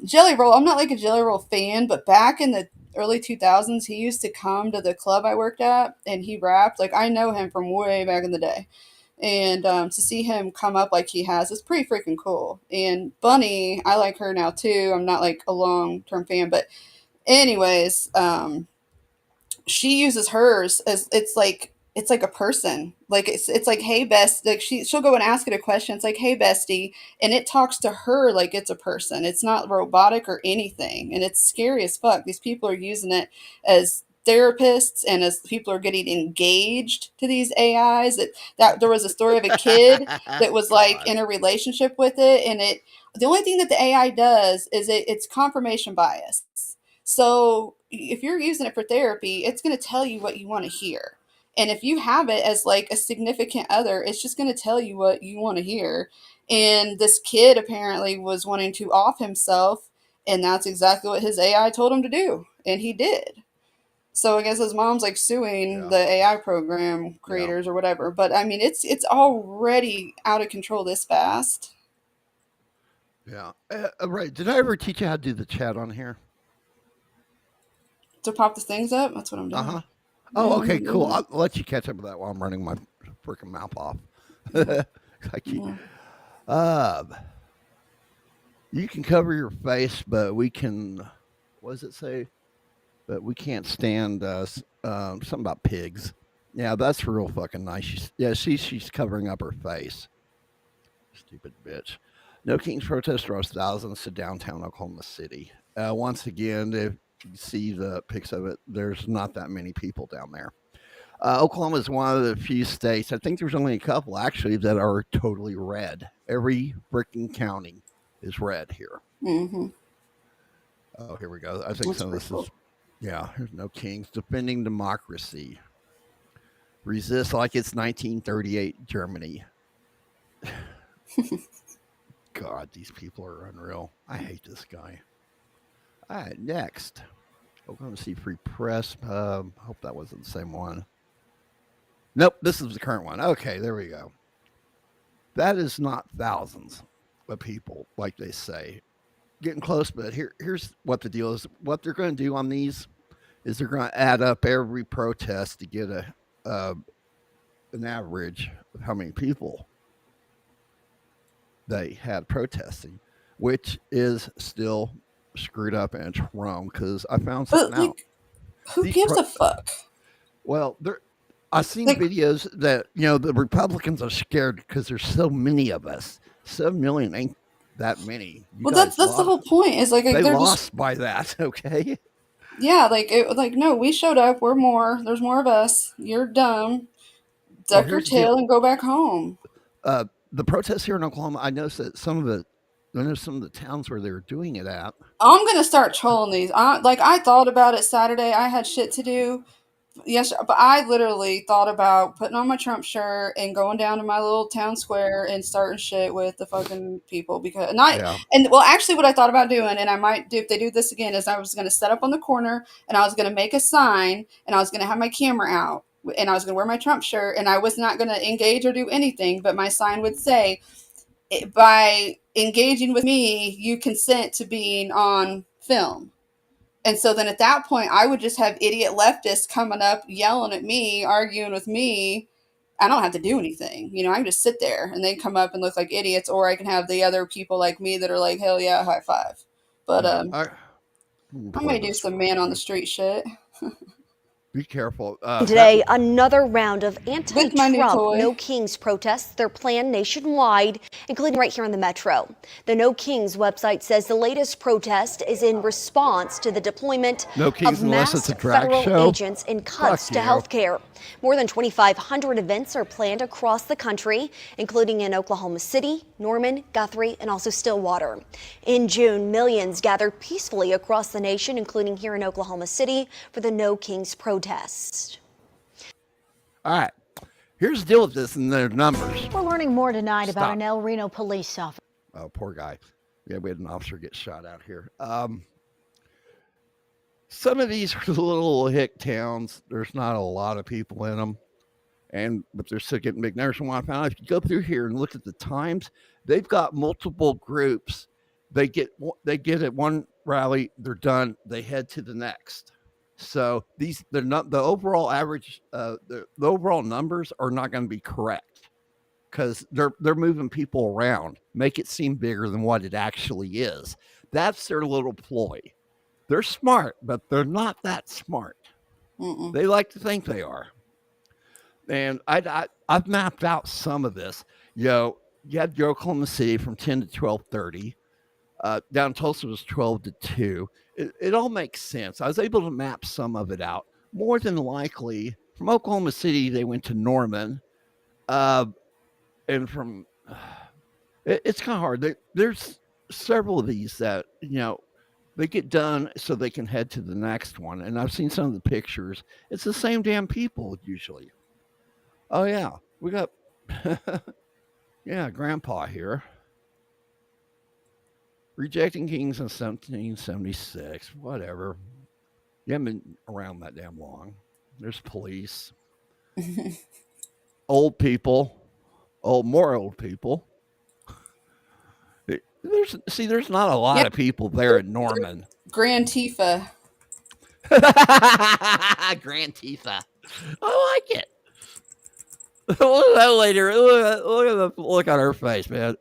Jelly Roll. I'm not like a Jelly Roll fan, but back in the early 2000s, he used to come to the club I worked at and he rapped. Like I know him from way back in the day, and to see him come up like he has is pretty freaking cool. And Bunny, I like her now too. I'm not like a long term fan, but anyways, she uses hers as it's like a person. Like it's like hey best like she'll go and ask it a question. It's like hey bestie, and it talks to her like it's a person. It's not robotic or anything, and it's scary as fuck. These people are using it as therapists and as people are getting engaged to these AIs. That there was a story of a kid that was like God. in a relationship with it, and it the only thing that the AI does is it's confirmation bias. So if you're using it for therapy, it's going to tell you what you want to hear. And if you have it as like a significant other, it's just going to tell you what you want to hear. And this kid apparently was wanting to off himself, and that's exactly what his AI told him to do, and he did. So I guess his mom's like suing Yeah. the AI program Yeah. creators or whatever. But I mean, it's already out of control this fast. Yeah. Right. Did I ever teach you how to do the chat on here? To pop the things up, that's what I'm Uh doing. huh. Oh, Yeah, okay, I'm cool. doing I'll let you catch up with that while I'm running my freaking mouth off. that. I keep, Yeah. um, you can cover your face, but we can. What does it say? But we can't stand something about pigs. Yeah, that's real fucking nice. She's covering up her face. Stupid bitch. No Kings protest draws thousands to downtown Oklahoma City. Once again, if you see the pics of it, there's not that many people down there. Oklahoma is one of the few states, I think there's only a couple actually, that are totally red. Every freaking county is red here. Mm-hmm. Oh, here we go. I think That's some of pretty this cool. is, yeah, there's no Kings. Defending democracy. Resist like it's 1938 Germany. God, these people are unreal. I hate this guy. All right, next. Oklahoma City Free Press. Hope that wasn't the same one. Nope, this is the current one. Okay, there we go. That is not thousands of people, like they say. Getting close, but here's what the deal is. What they're going to do on these is they're going to add up every protest to get an average of how many people they had protesting, which is still screwed up and it's wrong because I found something But out. like, who These gives a fuck? Well, I've seen Like, videos that the Republicans are scared because there's so many of us. 7 million ain't that many. You well, guys that's the whole lost. point. Is like They they're just lost by that. Okay. like no, we showed up. We're more. There's more of us. You're dumb. Well, Duck your here's the deal. tail and go back home. The protests here in Oklahoma, I noticed that I know some of the towns where they were doing it at. I'm gonna start trolling these. I thought about it Saturday. I had shit to do. Yes, but I literally thought about putting on my Trump shirt and going down to my little town square and starting shit with the fucking people because Yeah. actually what I thought about doing, and I might do if they do this again, is I was gonna set up on the corner and I was gonna make a sign and I was gonna have my camera out and I was gonna wear my Trump shirt and I was not gonna engage or do anything, but my sign would say, by engaging with me, you consent to being on film. And so then at that point, I would just have idiot leftists coming up, yelling at me, arguing with me. I don't have to do anything. I can just sit there and they come up and look like idiots, or I can have the other people like me that are like, hell yeah, high five. But Yeah. I may do some man on the street shit Be careful. Today, another round of with my new anti-Trump toy. No Kings protests. They're planned nationwide, including right here in the metro. The No Kings website says the latest protest is in response to the deployment No Kings of unless mass it's a drag federal show. agents and cuts Fuck to you. health care. More than 2,500 events are planned across the country, including in Oklahoma City, Norman, Guthrie, and also Stillwater. In June, millions gathered peacefully across the nation, including here in Oklahoma City, for the No Kings protest. All right. Here's the deal with this and their numbers. We're learning more tonight about Stop. an El Reno police officer. Oh, poor guy. Yeah, we had an officer get shot out here. Some of these are little hick towns. There's not a lot of people in them, but they're still getting big numbers. From what I found out, if you go through here and look at the times, they've got multiple groups. They get at one rally, they're done. They head to the next. So they're not the overall average. The overall numbers are not going to be correct because they're moving people around, make it seem bigger than what it actually is. That's their little ploy. They're smart, but they're not that smart. Mm-mm. They like to think they are. And I've mapped out some of this. You had Oklahoma City from 10 to 12:30. Down Tulsa was 12 to 2. It all makes sense. I was able to map some of it out. More than likely, from Oklahoma City, they went to Norman. And from, it's kind of hard. There's several of these that, they get done so they can head to the next one. And I've seen some of the pictures. It's the same damn people usually. Oh yeah, we got yeah, Grandpa here. Rejecting Kings in 1776. Whatever. You haven't been around that damn long. There's police, old people, more old people. There's not a lot Yep. of people there in Norman. Grand Tifa. Grand Tifa. I like it. Look at that lady. Look at the look on her face, man.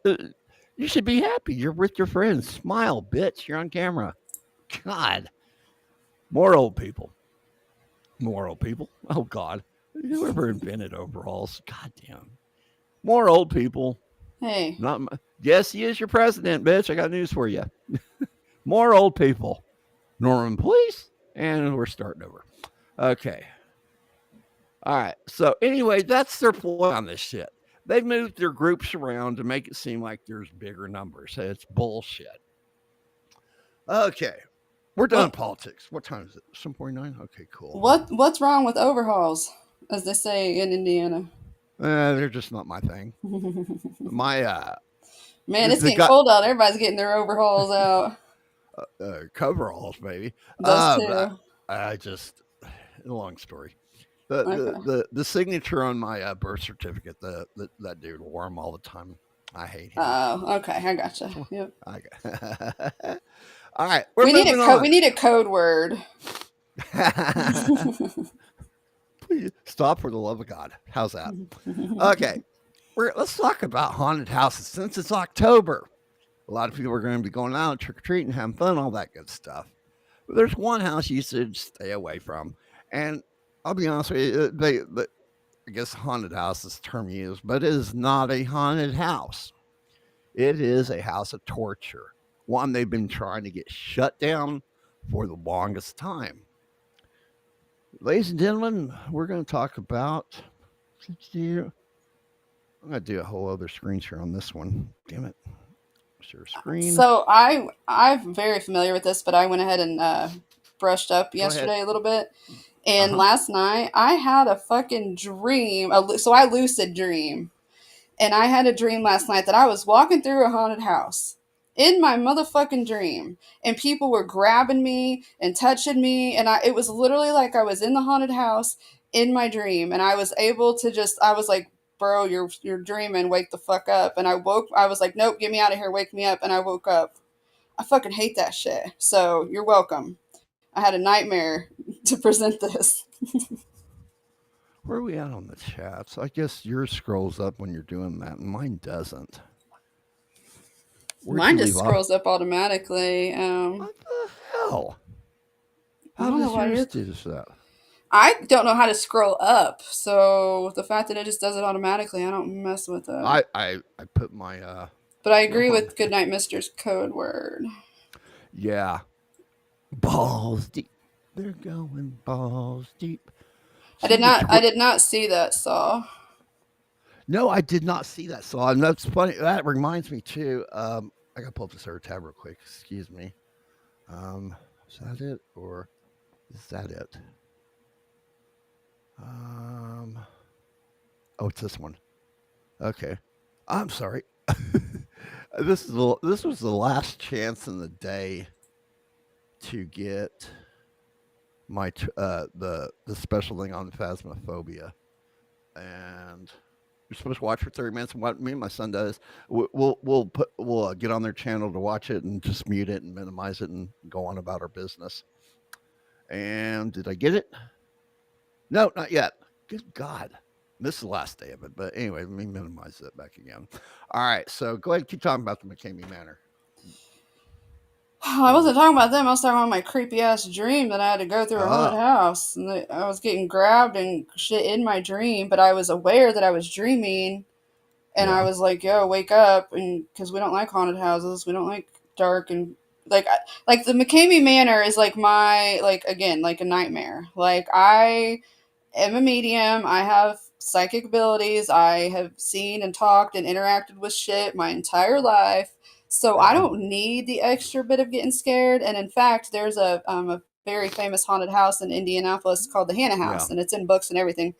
You should be happy. You're with your friends. Smile, bitch. You're on camera. God. More old people. More old people. Oh, God. Whoever invented overalls. God damn. More old people. Hey. Not my, yes, he is your president, bitch. I got news for you. More old people. Norman police. And we're starting over. Okay. All right. So anyway, that's their point on this shit. They've moved their groups around to make it seem like there's bigger numbers. It's bullshit. Okay. We're done with politics. What time is it? 7:49? Okay, cool. What's wrong with overhauls, as they say in Indiana? They're just not my thing. My Man, it's getting cold out. Everybody's getting their overhauls out. Coveralls, baby. Those two. I just long story. The signature on my birth certificate, that dude wore them all the time. I hate him. Oh, okay, I gotcha. Yep. All right, we need a code word. Please stop for the love of God. How's that? Okay, let's talk about haunted houses since it's October. A lot of people are going to be going out trick or treating, having fun, all that good stuff. But there's one house you should stay away from, and I'll be honest with you, I guess haunted house is the term used, but it is not a haunted house. It is a house of torture. One they've been trying to get shut down for the longest time. Ladies and gentlemen, we're going to talk about. I'm going to do a whole other screen share on this one. Damn it. Share screen. So I'm very familiar with this, but I went ahead and brushed up yesterday a little bit. And last night I had a fucking dream. So I lucid dream. And I had a dream last night that I was walking through a haunted house in my motherfucking dream. And people were grabbing me and touching me. And it was literally like I was in the haunted house in my dream. And I was able to I was like, bro, you're dreaming. Wake the fuck up. And I was like, nope, get me out of here. Wake me up. And I woke up. I fucking hate that shit. So you're welcome. I had a nightmare to present this. Where are we at on the chats? I guess yours scrolls up when you're doing that, and mine doesn't. Mine just scrolls up automatically. What the hell? How does yours do that? I don't know how to scroll up, so the fact that it just does it automatically, I don't mess with it. I put my But I agree with Goodnight Mister's code word. Yeah. Balls deep. They're going balls deep. I did not see that saw. No, I did not see that saw. And that's funny. That reminds me too. I gotta pull up this other tab real quick. Excuse me. Is that it or is that it? Oh, it's this one. Okay. I'm sorry. This was the last chance in the day to get my the special thing on Phasmophobia, and you're supposed to watch for 30 minutes. And what me and my son does, we'll get on their channel to watch it and just mute it and minimize it and go on about our business. And did I get it? No, not yet. Good God. This is the last day of it. But anyway, let me minimize it back again. All right. So go ahead and keep talking about the McCamey Manor. I wasn't talking about them. I was talking about my creepy ass dream that I had to go through a haunted house. And I was getting grabbed and shit in my dream, but I was aware that I was dreaming. And I was like, yo, wake up. And because we don't like haunted houses. We don't like dark and like the McCamey Manor is like my, like, again, like a nightmare. Like I am a medium. I have psychic abilities. I have seen and talked and interacted with shit my entire life. So I don't need the extra bit of getting scared. And in fact, there's a very famous haunted house in Indianapolis called the Hannah House, and it's in books and everything.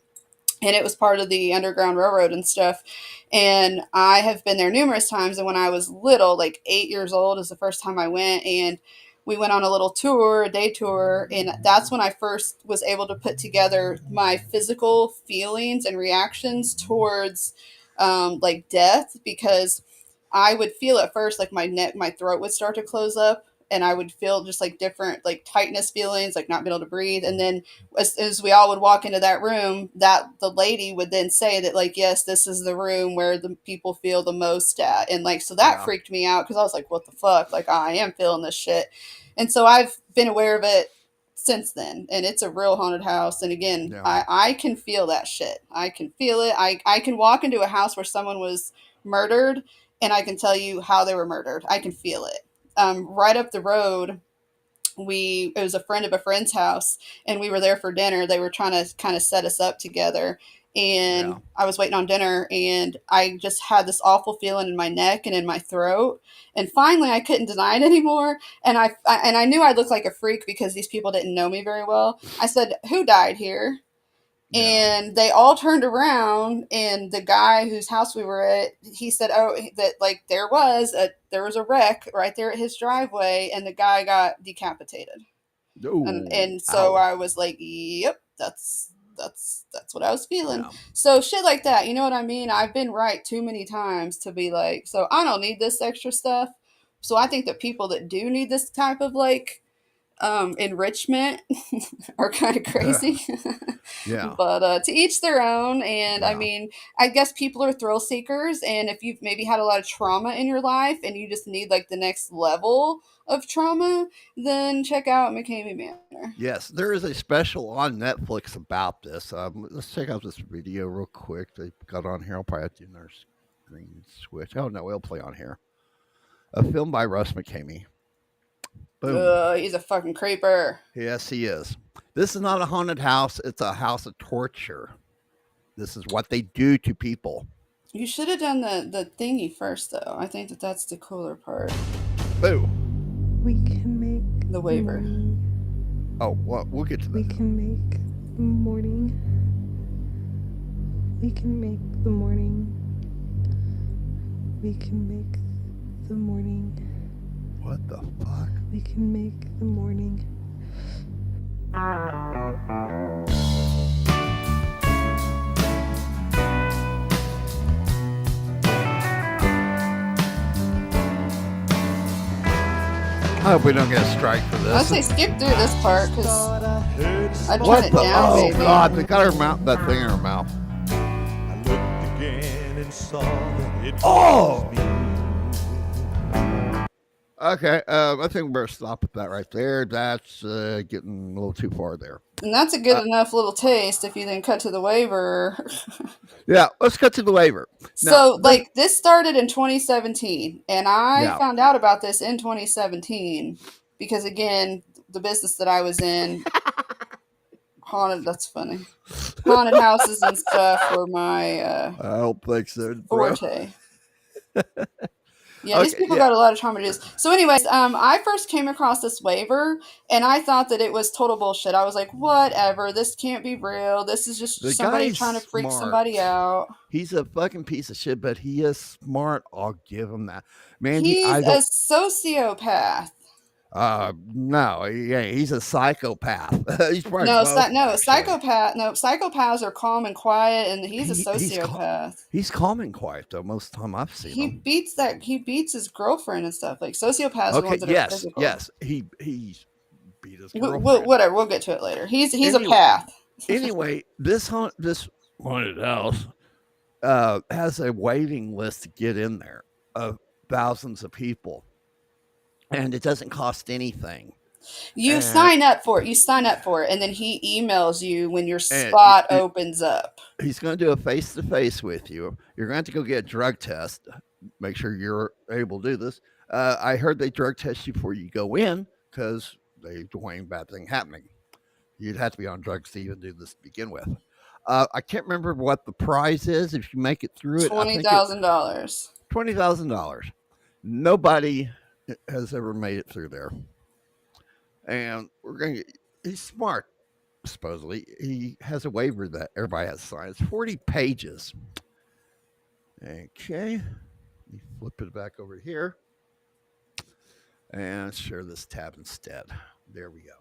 and it was part of the Underground Railroad and stuff. And I have been there numerous times. And when I was little, like 8 years old, is the first time I went, and we went on a little tour, a day tour, and that's when I first was able to put together my physical feelings and reactions towards like death, because I would feel at first like my neck, my throat would start to close up, and I would feel just like different like tightness feelings, like not being able to breathe. And then as we all would walk into that room, that the lady would then say that like, yes, this is the room where the people feel the most at. And like, so that Yeah. freaked me out, because I was like, what the fuck? Like, I am feeling this shit. And so I've been aware of it since then, and it's a real haunted house. And again, Yeah. I can feel that shit. I can feel it. I can walk into a house where someone was murdered, and I can tell you how they were murdered. I can feel it. Right up the road, it was a friend of a friend's house, and we were there for dinner. They were trying to kind of set us up together, and Yeah. I was waiting on dinner, and I just had this awful feeling in my neck and in my throat. And finally I couldn't deny it anymore, and I knew I looked like a freak because these people didn't know me very well. I said, who died here? Yeah. And they all turned around, and the guy whose house we were at, he said, oh, that like there was a wreck right there at his driveway, and the guy got decapitated. And so Ow. I was like, yep, that's what I was feeling. Yeah. So shit like that, you know what I mean? I've been right too many times to be like, so I don't need this extra stuff. So I think that people that do need this type of like enrichment are kind of crazy. Yeah. But to each their own. And I Yeah. mean, I guess people are thrill seekers, and if you've maybe had a lot of trauma in your life and you just need like the next level of trauma, then check out McCamey Manor. Yes, there is a special on Netflix about this. Let's check out this video real quick. They got on here. I'll probably have to do another screen switch. Oh no, it'll play on here. A film by Russ McCamey. Boom. He's a fucking creeper. Yes, he is. This is not a haunted house. It's a house of torture. This is what they do to people. You should have done the thingy first, though. I think that's the cooler part. Boo. We can make The waiver. morning. Oh, well, we'll get to We that. can make the morning. We can make the morning. We can make the morning. What the fuck? We can make the morning. I hope we don't get a strike for I'd this. say skip through this part, because I'd turn What it the? down, Oh maybe. God! They got her mouth. That thing in her mouth. I looked again and saw that it Oh! was me. Okay. I think we better stop with that right there. That's getting a little too far there. And that's a good enough little taste if you then cut to the waiver. Yeah. Let's cut to the waiver. So, Now, like, this started in 2017, and I Yeah. found out about this in 2017 because, again, the business that I was in, that's funny. Haunted houses and stuff were my I don't think so, bro. forte. Yeah, these Okay, people yeah. got a lot of trauma to do. So, anyways, I first came across this waiver, and I thought that it was total bullshit. I was like, whatever, this can't be real. This is just The somebody guy's trying to freak smart. somebody out. He's a fucking piece of shit, but he is smart. I'll give him that. Man, He's I a don't. sociopath. No, yeah, he's a psychopath. He's probably No, both, actually. psychopaths are calm and quiet, and he's a He's sociopath. He's calm and quiet though. Most of the time I've seen He him. beats his girlfriend and stuff. Like, sociopaths are the Okay, ones that are yes, physical. yes. He beat his girlfriend. Whatever, we'll get to it later. He's a Anyway. path. Anyway, this haunted house has a waiting list to get in there of thousands of people, and it doesn't cost anything. You sign up for it, and then he emails you when your And spot opens up. He's going to do a face-to-face with you. You're going to have to go get a drug test. Make sure you're able to do this. I heard they drug test you before you go in because they don't want any bad thing happening. You'd have to be on drugs to even do this to begin with. I can't remember what the prize is if you make it through it. $20,000. $20,000. Nobody has ever made it through there. And he's smart. supposedly, he has a waiver that everybody has to sign. It's 40 pages. Okay. Let me flip it back over here and share this tab instead. There we go.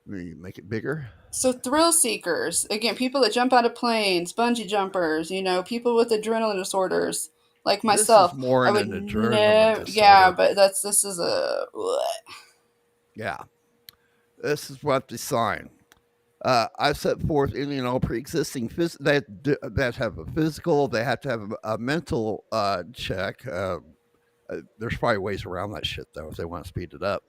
Let me make it bigger. So thrill seekers, again, people that jump out of planes, bungee jumpers, people with adrenaline disorders, like This is myself. more I in would an adrenaline never, yeah, disorder. but this is a, Yeah. This is what they sign. I set forth any and all pre-existing that have a physical. They have to have a mental check. There's probably ways around that shit though if they want to speed it up.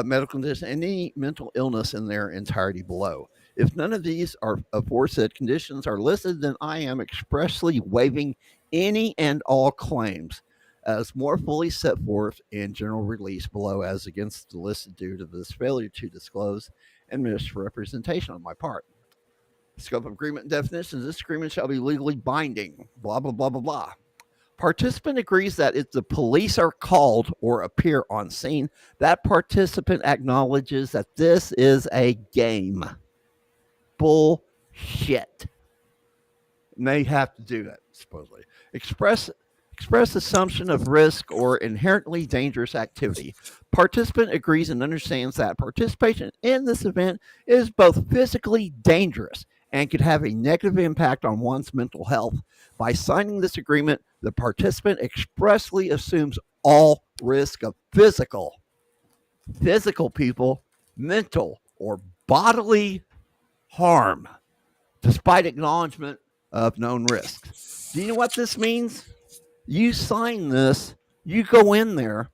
Medical condition, any mental illness in their entirety below. If none of these are aforesaid conditions are listed, then I am expressly waiving any and all claims as more fully set forth in general release below as against the listed due to this failure to disclose and misrepresentation on my part. Scope of agreement and definitions. This agreement shall be legally binding. Blah, blah, blah, blah, blah. Participant agrees that if the police are called or appear on scene, that participant acknowledges that this is a game. Bullshit. And they have to do that, supposedly. Express assumption of risk or inherently dangerous activity. Participant agrees and understands that participation in this event is both physically dangerous and could have a negative impact on one's mental health. By signing this agreement, the participant expressly assumes all risk of physical people, mental, or bodily harm, despite acknowledgement of known risks. Do you know what this means? You sign this, you go in there,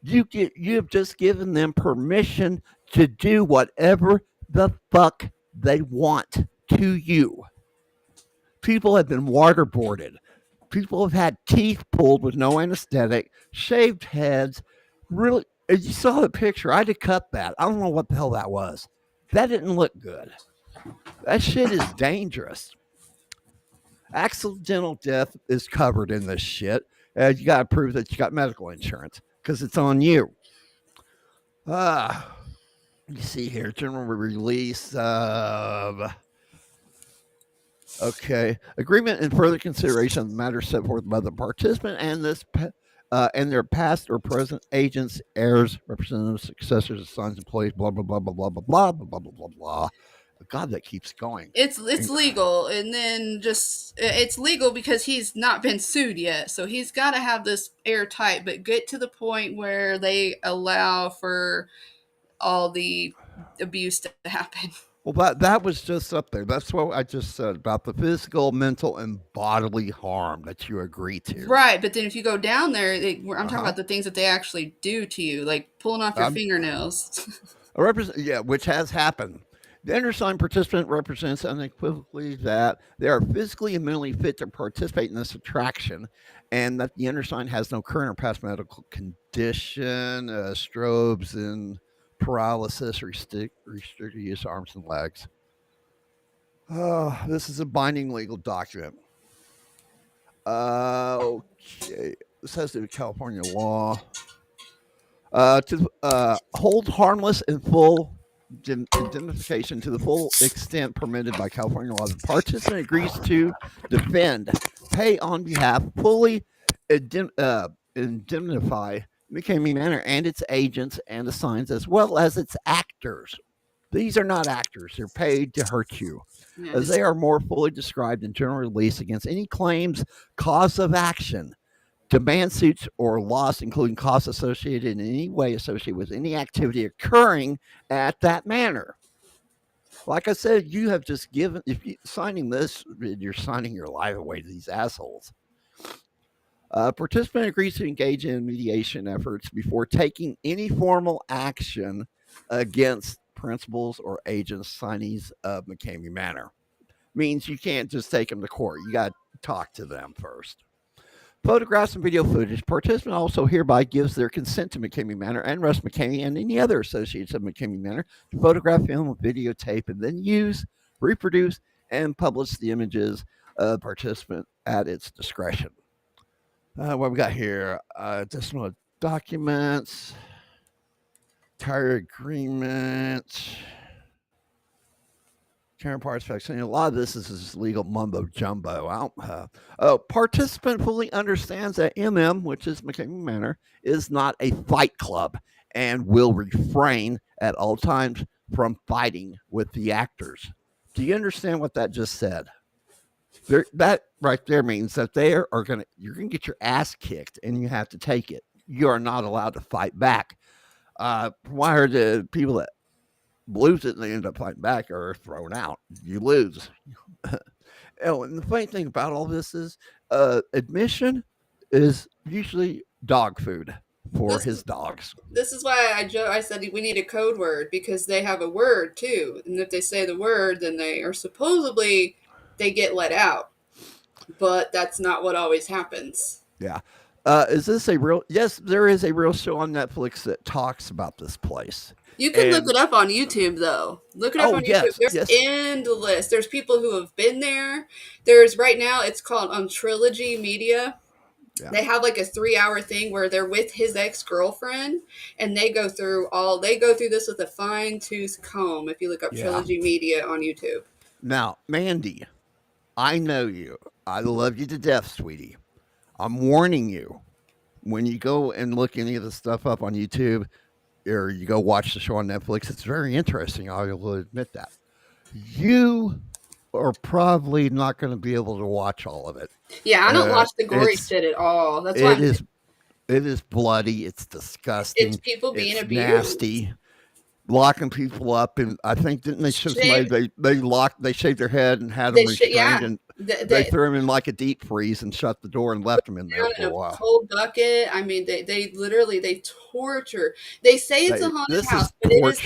you have just given them permission to do whatever the fuck they want to you. People have been waterboarded. People have had teeth pulled with no anesthetic, shaved heads. Really, as you saw the picture, I had to cut that. I don't know what the hell that was. That didn't look good. That shit is dangerous. Accidental death is covered in this shit. You got to prove that you got medical insurance because it's on you. You see here, general release of. Okay, agreement and further consideration of the matter set forth by the participant and and their past or present agents, heirs, representatives, successors, assigned employees, blah blah blah blah blah blah blah blah blah blah blah blah. God, that keeps going. it's legal, and then just it's legal because he's not been sued yet, so he's got to have this airtight, but get to the point where they allow for all the abuse to happen. Well, that was just up there. That's what I just said about the physical, mental, and bodily harm that you agree to. Right, but then if you go down there, I'm talking about the things that they actually do to you, like pulling off your fingernails. Which has happened. The undersigned participant represents unequivocally that they are physically and mentally fit to participate in this attraction, and that the undersigned has no current or past medical condition, strobes, and paralysis, restricted use of arms and legs. This is a binding legal document. Okay. This has to do with California law. To hold harmless and full indemnification to the full extent permitted by California law. The participant agrees to defend, pay on behalf, fully indemnify McCamey Manor and its agents and assigns, as well as its actors. These are not actors. They're paid to hurt you, as they are more fully described in general release against any claims, cause of action, demand suits, or loss, including costs associated in any way associated with any activity occurring at that manor. Like I said, you have just given, if you signing this, you're signing your life away to these assholes. Participant agrees to engage in mediation efforts before taking any formal action against principals or agents, signees of McCamey Manor. Means you can't just take them to court. You got to talk to them first. Photographs and video footage. Participant also hereby gives their consent to McCamey Manor and Russ McCamey and any other associates of McCamey Manor to photograph, film, videotape, and then use, reproduce, and publish the images of participant at its discretion. What we got here? Additional documents, entire agreement. counterparts vaccine. A lot of this is just legal mumbo jumbo. Participant fully understands that which is McKinney Manor, is not a fight club and will refrain at all times from fighting with the actors. Do you understand what that just said? That right there means that you're gonna get your ass kicked and you have to take it. You are not allowed to fight back. From what I heard, the people that lose it and they end up fighting back are thrown out. You lose. And the funny thing about all this is admission is usually dog food for his dogs. This is why I said we need a code word, because they have a word too. And if they say the word, then they are supposedly, they get let out. But that's not what always happens. Yeah. Is this a real? Yes, there is a real show on Netflix that talks about this place. You can look it up on YouTube, though. Look it up on YouTube. There's endless. There's people who have been there. There's right now, it's called on Trilogy Media. Yeah. They have like a 3-hour thing where they're with his ex-girlfriend, and they go through this with a fine-tooth comb. If you look up Trilogy Media on YouTube. Now, Mandy, I know you. I love you to death, sweetie. I'm warning you, when you go and look any of the stuff up on YouTube, or you go watch the show on Netflix, it's very interesting. I will admit that. You are probably not going to be able to watch all of it. Yeah, I don't watch the gory shit at all. That's why it is bloody. It's disgusting. It's people being abused. Nasty. Locking people up, and I think didn't they show somebody they shaved their head and had them restrained, and they threw them in like a deep freeze and shut the door and left them in there for a while. Cold bucket. I mean, they literally torture. They say it's a haunted house, but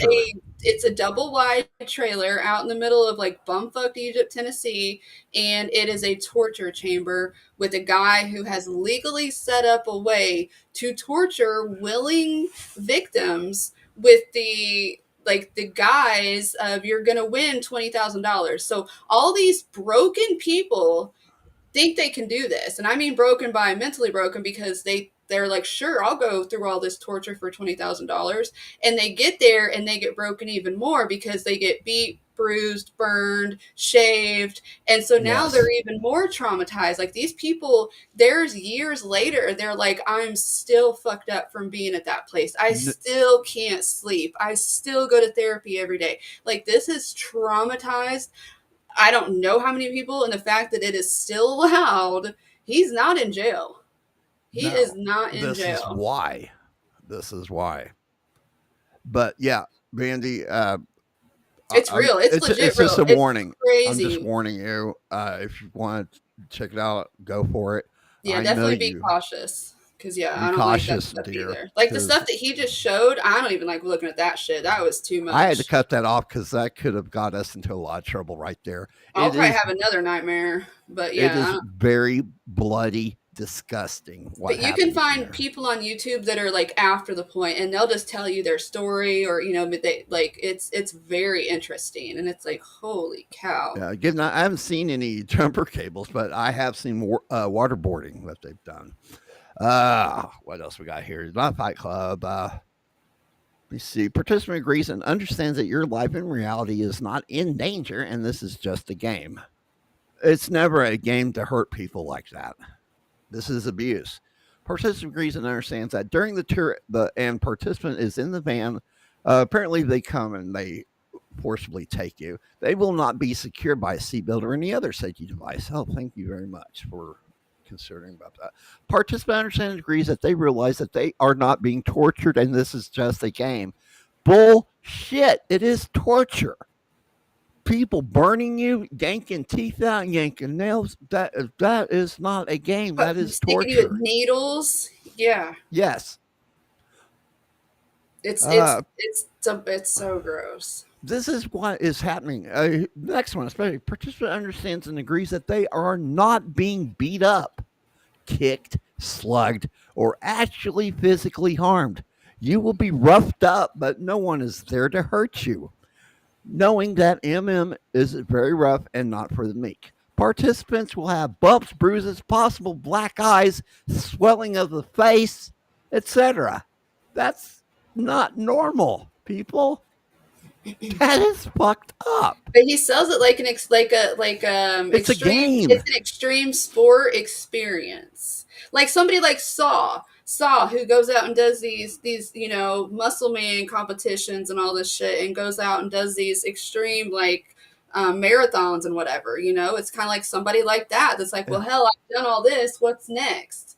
it's a double wide trailer out in the middle of like bumfuck Egypt, Tennessee, and it is a torture chamber with a guy who has legally set up a way to torture willing victims with the guise of you're going to win $20,000. So all these broken people think they can do this. And I mean broken by mentally broken, because they're like, sure, I'll go through all this torture for $20,000. And they get there and they get broken even more because they get beat, bruised, burned, shaved. And so now they're even more traumatized. Like these people, there's years later, they're like, I'm still fucked up from being at that place. I still can't sleep. I still go to therapy every day. Like this is traumatized. I don't know how many people, and the fact that it is still allowed, he's not in jail. He is not in jail. This is why. But yeah, Mandy, it's real. It's legit. It's just a warning. Crazy. I'm just warning you. If you want to check it out, go for it. Yeah, definitely be cautious. Because I don't like that stuff either. Like the stuff that he just showed, I don't even like looking at that shit. That was too much. I had to cut that off because that could have got us into a lot of trouble right there. I'll probably have another nightmare. But yeah, it is very bloody, disgusting. But you can find people on YouTube that are like after the point, and they'll just tell you their story, or but they like it's very interesting, and it's like holy cow. Yeah, again, I haven't seen any jumper cables, but I have seen waterboarding that they've done. What else we got here? It's not a fight club. Let me see. Participant agrees and understands that your life in reality is not in danger, and this is just a game. It's never a game to hurt people like that. This is abuse. Participant agrees and understands that during the tour, and participant is in the van. Apparently, they come and they forcibly take you. They will not be secured by a seatbelt or any other safety device. Oh, thank you very much for considering about that. Participant understands and agrees that they realize that they are not being tortured and this is just a game. Bullshit. It is torture. People burning you, yanking teeth out, yanking nails. That is not a game. That is torture. You with needles. Yeah. Yes. It's so gross. This is what is happening. Next one, especially participant understands and agrees that they are not being beat up, kicked, slugged, or actually physically harmed. You will be roughed up, but no one is there to hurt you. Knowing that is very rough and not for the meek. Participants will have bumps, bruises, possible black eyes, swelling of the face, etc. That's not normal, people. That is fucked up. But he sells it like It's a game. It's an extreme sport experience. Like somebody like Saw, who goes out and does these muscle man competitions and all this shit, and goes out and does these extreme marathons and whatever. It's kind of like somebody like that. That's like, well, hell, I've done all this. What's next?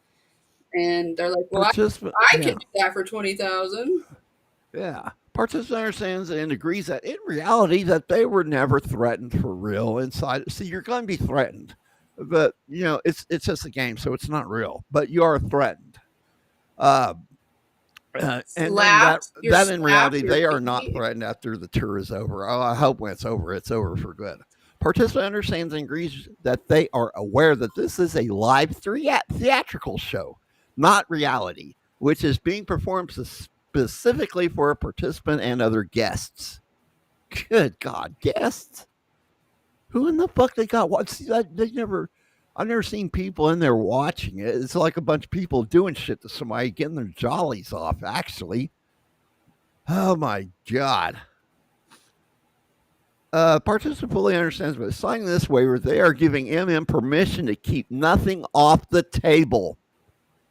And they're like, well, I can do that for 20,000. Yeah. Participant understands and agrees that in reality that they were never threatened for real inside. See, you're going to be threatened, but it's just a game, so it's not real. But you are threatened. And that in reality, they are not threatened after the tour is over. Oh, I hope when it's over for good. Participant understands and agrees that they are aware that this is a live theatrical show, not reality, which is being performed specifically for a participant and other guests. Good God, guests? Who in the fuck they got? What? See, I've never seen people in there watching it. It's like a bunch of people doing shit to somebody, getting their jollies off, actually. Oh my God. Participant fully understands by signing this waiver, they are giving MM permission to keep nothing off the table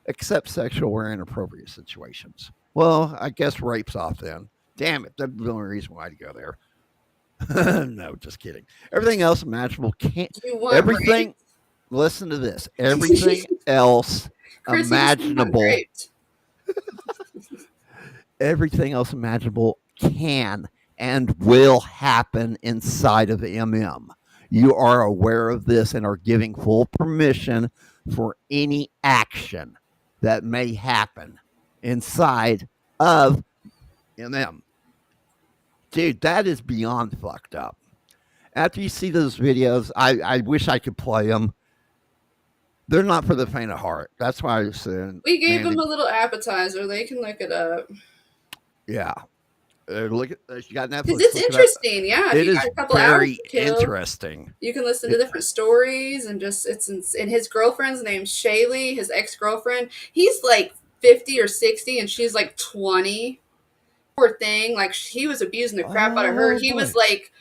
except sexual or inappropriate situations. Well, I guess rape's off then. Damn it. That's the only reason why I'd go there. No, just kidding. Everything else imaginable can't. Everything. Rape? Listen to this. Everything else imaginable. Everything else imaginable can and will happen inside of MM. You are aware of this and are giving full permission for any action that may happen inside of MM. Dude, that is beyond fucked up. After you see those videos, I wish I could play them. They're not for the faint of heart. That's why I was saying. We gave them a little appetizer. They can look it up. Yeah. Look at you got Netflix. Because it's interesting, yeah. It is very interesting. You can listen to different stories and and his girlfriend's name's Shaylee, his ex-girlfriend. He's like 50 or 60 and she's like 20. Poor thing. Like he was abusing the crap out of her. He was like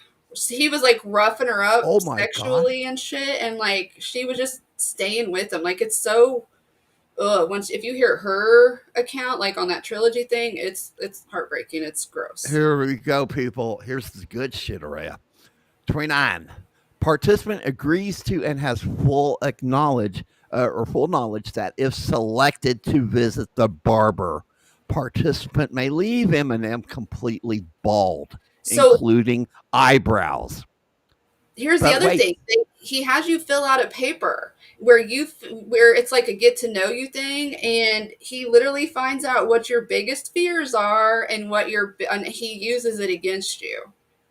roughing her up sexually and shit, and like she was just staying with him. Like it's so if you hear her account, like on that trilogy thing, it's heartbreaking. It's gross. Here we go, people. Here's the good shit, Araya. 29. Participant agrees to and has full knowledge that if selected to visit the barber, participant may leave M&M completely bald, including eyebrows. Here's the other thing. He has you fill out a paper where it's like a get to know you thing, and he literally finds out what your biggest fears are and and he uses it against you.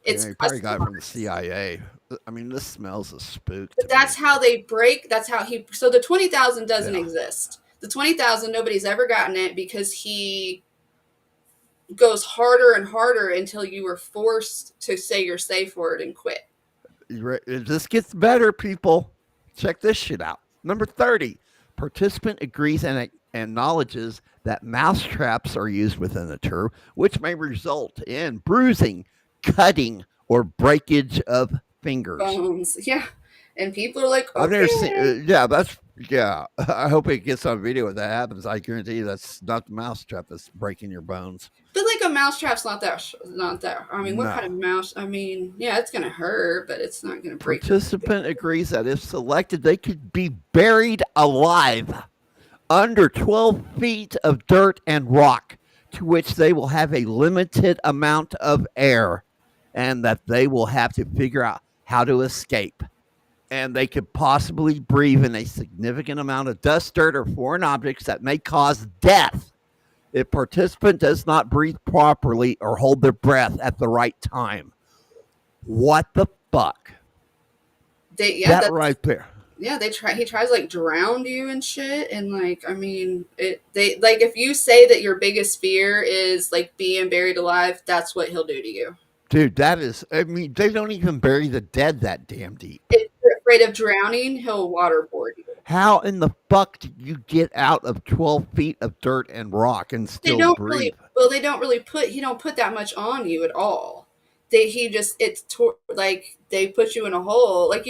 It's he probably got it from the CIA. I mean, this smells a spook. But that's how they break. That's how so the 20,000 doesn't exist. The 20,000, nobody's ever gotten it because he goes harder and harder until you are forced to say your safe word and quit. It just gets better, people. Check this shit out. Number 30. Participant agrees and acknowledges that mousetraps are used within the tour, which may result in bruising, cutting, or breakage of fingers. Bones. Yeah. And people are like, okay. I've never seen. I hope it gets on video when that happens. I guarantee you that's not the mousetrap that's breaking your bones. But like a mousetrap's not that. I mean, what kind of mouse? I mean, yeah, it's gonna hurt, but it's not gonna break. Participant agrees that if selected, they could be buried alive under 12 feet of dirt and rock, to which they will have a limited amount of air, and that they will have to figure out how to escape. And they could possibly breathe in a significant amount of dust, dirt, or foreign objects that may cause death if participant does not breathe properly or hold their breath at the right time. What the fuck? That right there. Yeah, he tries like drown you and shit, and like I mean, if you say that your biggest fear is like being buried alive, that's what he'll do to you. Dude, that is, I mean, they don't even bury the dead that damn deep. If you're afraid of drowning, he'll waterboard you. How in the fuck do you get out of 12 feet of dirt and rock and still breathe? He don't put that much on you at all. like they put you in a hole. Like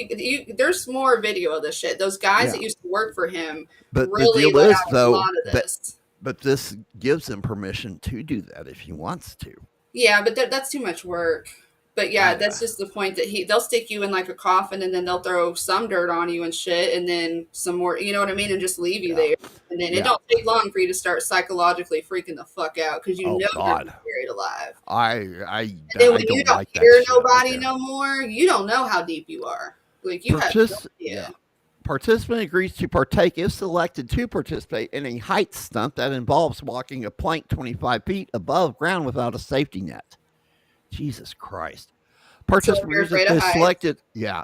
there's more video of this shit. Those guys that Yeah. used to work for him But the really deal let is, out a though, lot of that this. but this gives him permission to do that if he wants to. Yeah, but that's too much work. But yeah, I that's just the point that they'll stick you in like a coffin and then they'll throw some dirt on you and shit and then some more, you know what I mean, and just leave you Yeah. there. And then it Yeah. don't take long for you to start psychologically freaking the fuck out because you Oh know you're God. buried alive. I And then when you don't don't like that hear shit right nobody there. no more, you don't know how deep you are. Like you have no Yeah. idea. Participant agrees to partake if selected to participate in a height stunt that involves walking a plank 25 feet above ground without a safety net. Jesus Christ. So if you're Participants, if afraid of they heights, selected,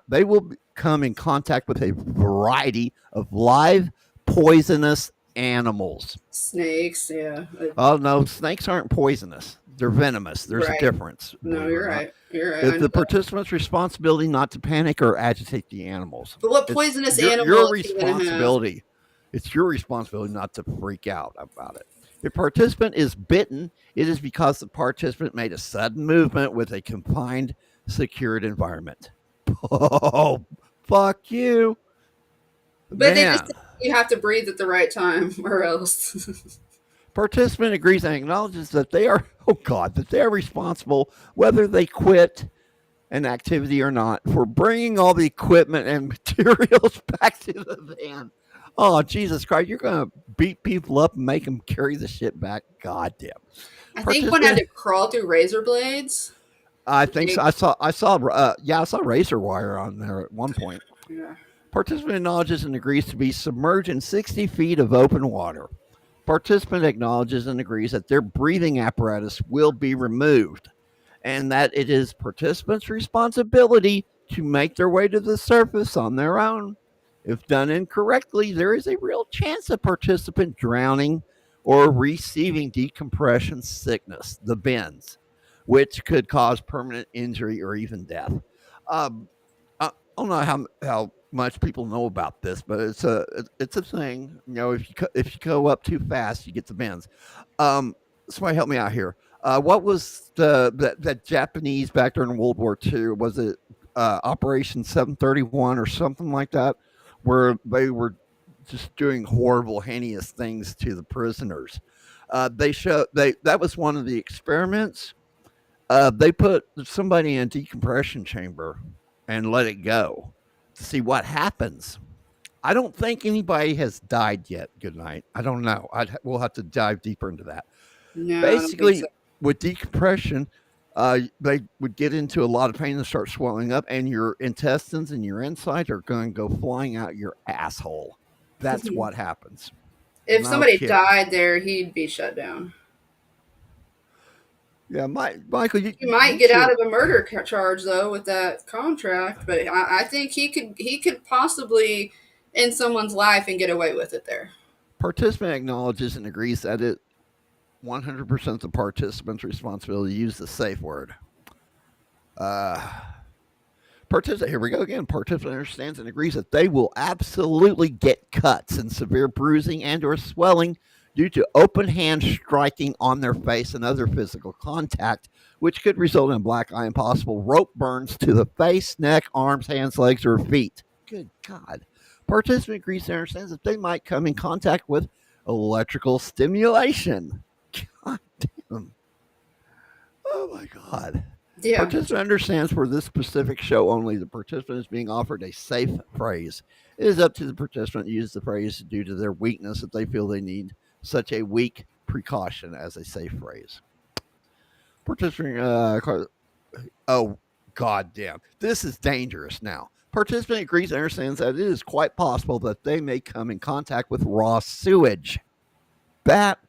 they will come in contact with a variety of live poisonous animals. snakes, yeah. Oh, no, snakes aren't poisonous. They're venomous. There's a Right. difference. No, believe it you're or not. right. You're right. I It's know the that. participant's responsibility not to panic or agitate the animals. But what It's poisonous your animal is he gonna have? responsibility. It's your responsibility not to freak out about it. If participant is bitten, it is because the participant made a sudden movement with a confined, secured environment. Oh, fuck you. But they just Man. you have to breathe at the right time or else. Participant agrees and acknowledges that they are, that they are responsible whether they quit an activity or not for bringing all the equipment and materials back to the van. Oh, Jesus Christ, you're going to beat people up and make them carry the shit back? God damn. I think one had to crawl through razor blades. I think so. I saw razor wire on there at one point. Yeah. Participant acknowledges and agrees to be submerged in 60 feet of open water. Participant acknowledges and agrees that their breathing apparatus will be removed and that it is participants' responsibility to make their way to the surface on their own. If done incorrectly, there is a real chance of participant drowning or receiving decompression sickness, the bends, which could cause permanent injury or even death. I don't know how much people know about this, but it's a thing. You know, if you go up too fast, you get the bends. Somebody help me out here. What was that Japanese back during World War II? Was it Operation 731 or something like that, where they were just doing horrible, heinous things to the prisoners? That was one of the experiments. They put somebody in a decompression chamber and let it go to see what happens. I don't think anybody has died yet. Good night. I don't know. We'll have to dive deeper into that. No, Basically, with decompression, they would get into a lot of pain and start swelling up, and your intestines and your insides are going to go flying out your asshole. That's what happens. If No somebody kidding. died there, he'd be shut down. Yeah, Michael, You might get out of a murder charge though with that contract, but I think he could possibly end someone's life and get away with it there. Participant acknowledges and agrees that it 100% the participant's responsibility to use the safe word. Here we go again. Participant understands and agrees that they will absolutely get cuts and severe bruising and or swelling due to open hand striking on their face and other physical contact, which could result in black eye and possible rope burns to the face, neck, arms, hands, legs, or feet. Good God. Participant agrees and understands that they might come in contact with electrical stimulation. God damn. Oh my God. Yeah. Participant understands for this specific show only, the participant is being offered a safe phrase. It is up to the participant to use the phrase due to their weakness if they feel they need such a weak precaution as a safe phrase. Participant, oh, God damn. This is dangerous now. Participant agrees and understands that it is quite possible that they may come in contact with raw sewage. That,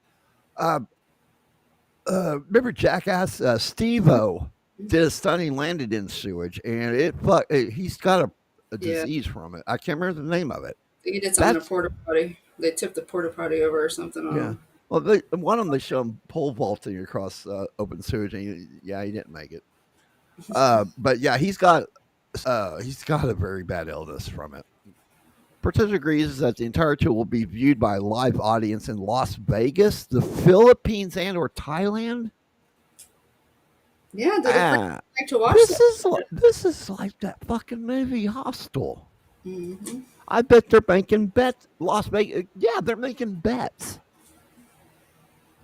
remember Jackass? Steve-O did a stunt. He landed in sewage, and he's got a disease from it. I can't remember the name of it. He did something in a porta potty. They tipped the porta potty over or something. Yeah. Well, one of them, they show him pole vaulting across open sewage, and he didn't make it. But yeah, he's got a very bad illness from it. Participant agrees that the entire tour will be viewed by a live audience in Las Vegas, the Philippines, and or Thailand. Yeah, the Ah, like to watch this is like that fucking movie Hostel. hmm I bet they're making bets. Las Vegas, yeah, they're making bets.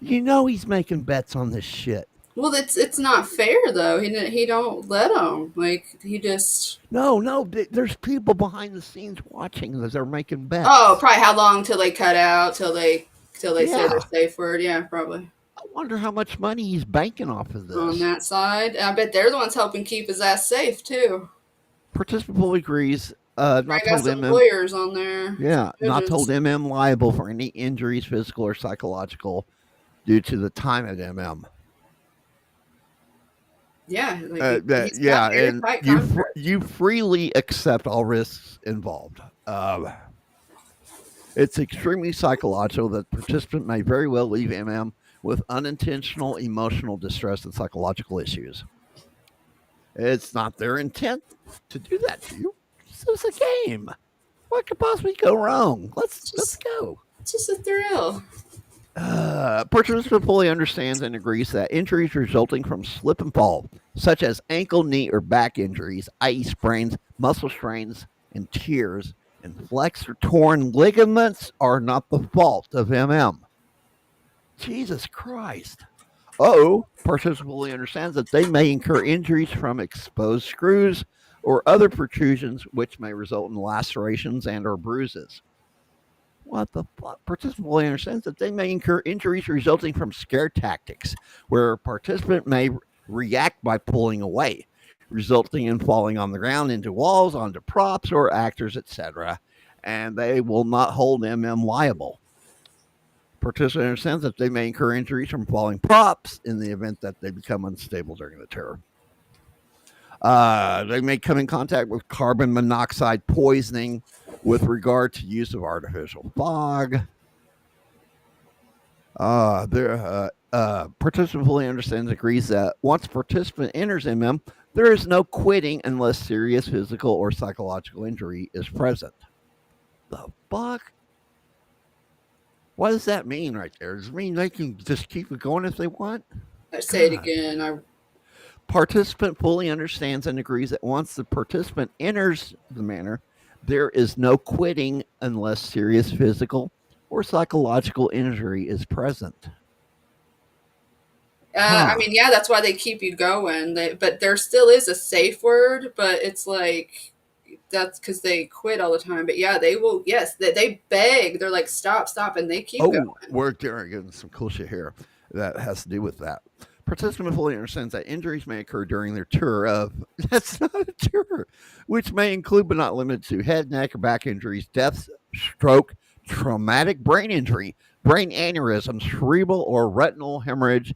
You know he's making bets on this shit. Well, it's not fair though. He don't let them. Like he just. No, there's people behind the scenes watching as they're making Oh, bets. probably how long till they cut out till they say their Yeah, safe word. Yeah, probably I wonder how much money he's banking off of on this. that side. I bet they're the ones helping keep his ass safe too. Participant fully agrees. I Not got told some MM. lawyers on there. Yeah, Some not told judges. MM liable for any injuries, physical or psychological, due to the time at MM. Yeah, like he's got Yeah, and airtight contract. you freely accept all risks involved. It's extremely psychological that participant may very well leave MM with unintentional emotional distress and psychological issues. It's not their intent to do that to you. It's a game. What could possibly go wrong? Let's go. It's just a thrill. Participant fully understands and agrees that injuries resulting from slip and fall, such as ankle, knee, or back injuries, i.e., sprains, muscle strains, and tears, and flexed or torn ligaments, are not the fault of MM. Jesus Christ. Participant fully understands that they may incur injuries from exposed screws or other protrusions, which may result in lacerations and or bruises. What the fuck? Participant fully understands that they may incur injuries resulting from scare tactics, where a participant may react by pulling away, resulting in falling on the ground, into walls, onto props or actors, etc. And they will not hold MM liable. Participant understands that they may incur injuries from falling props in the event that they become unstable during the terror. They may come in contact with carbon monoxide poisoning with regard to use of artificial fog. Participant fully understands and agrees that once participant enters MM, there is no quitting unless serious physical or psychological injury is present. The fuck? What does that mean right there? Does it mean they can just keep it going if they want? I say it again. Participant fully understands and agrees that once the participant enters the manor, there is no quitting unless serious physical or psychological injury is present. I mean, yeah, that's why they keep you going. But there still is a safe word, but it's like that's because they quit all the time. But yeah, they will. Yes, they beg. They're like, stop, and they keep going. We're getting some cool shit here that has to do with that. Participant fully understands that injuries may occur during their tour of, that's not a tour, which may include but not limited to head, neck, or back injuries, deaths, stroke, traumatic brain injury, brain aneurysm, cerebral or retinal hemorrhage,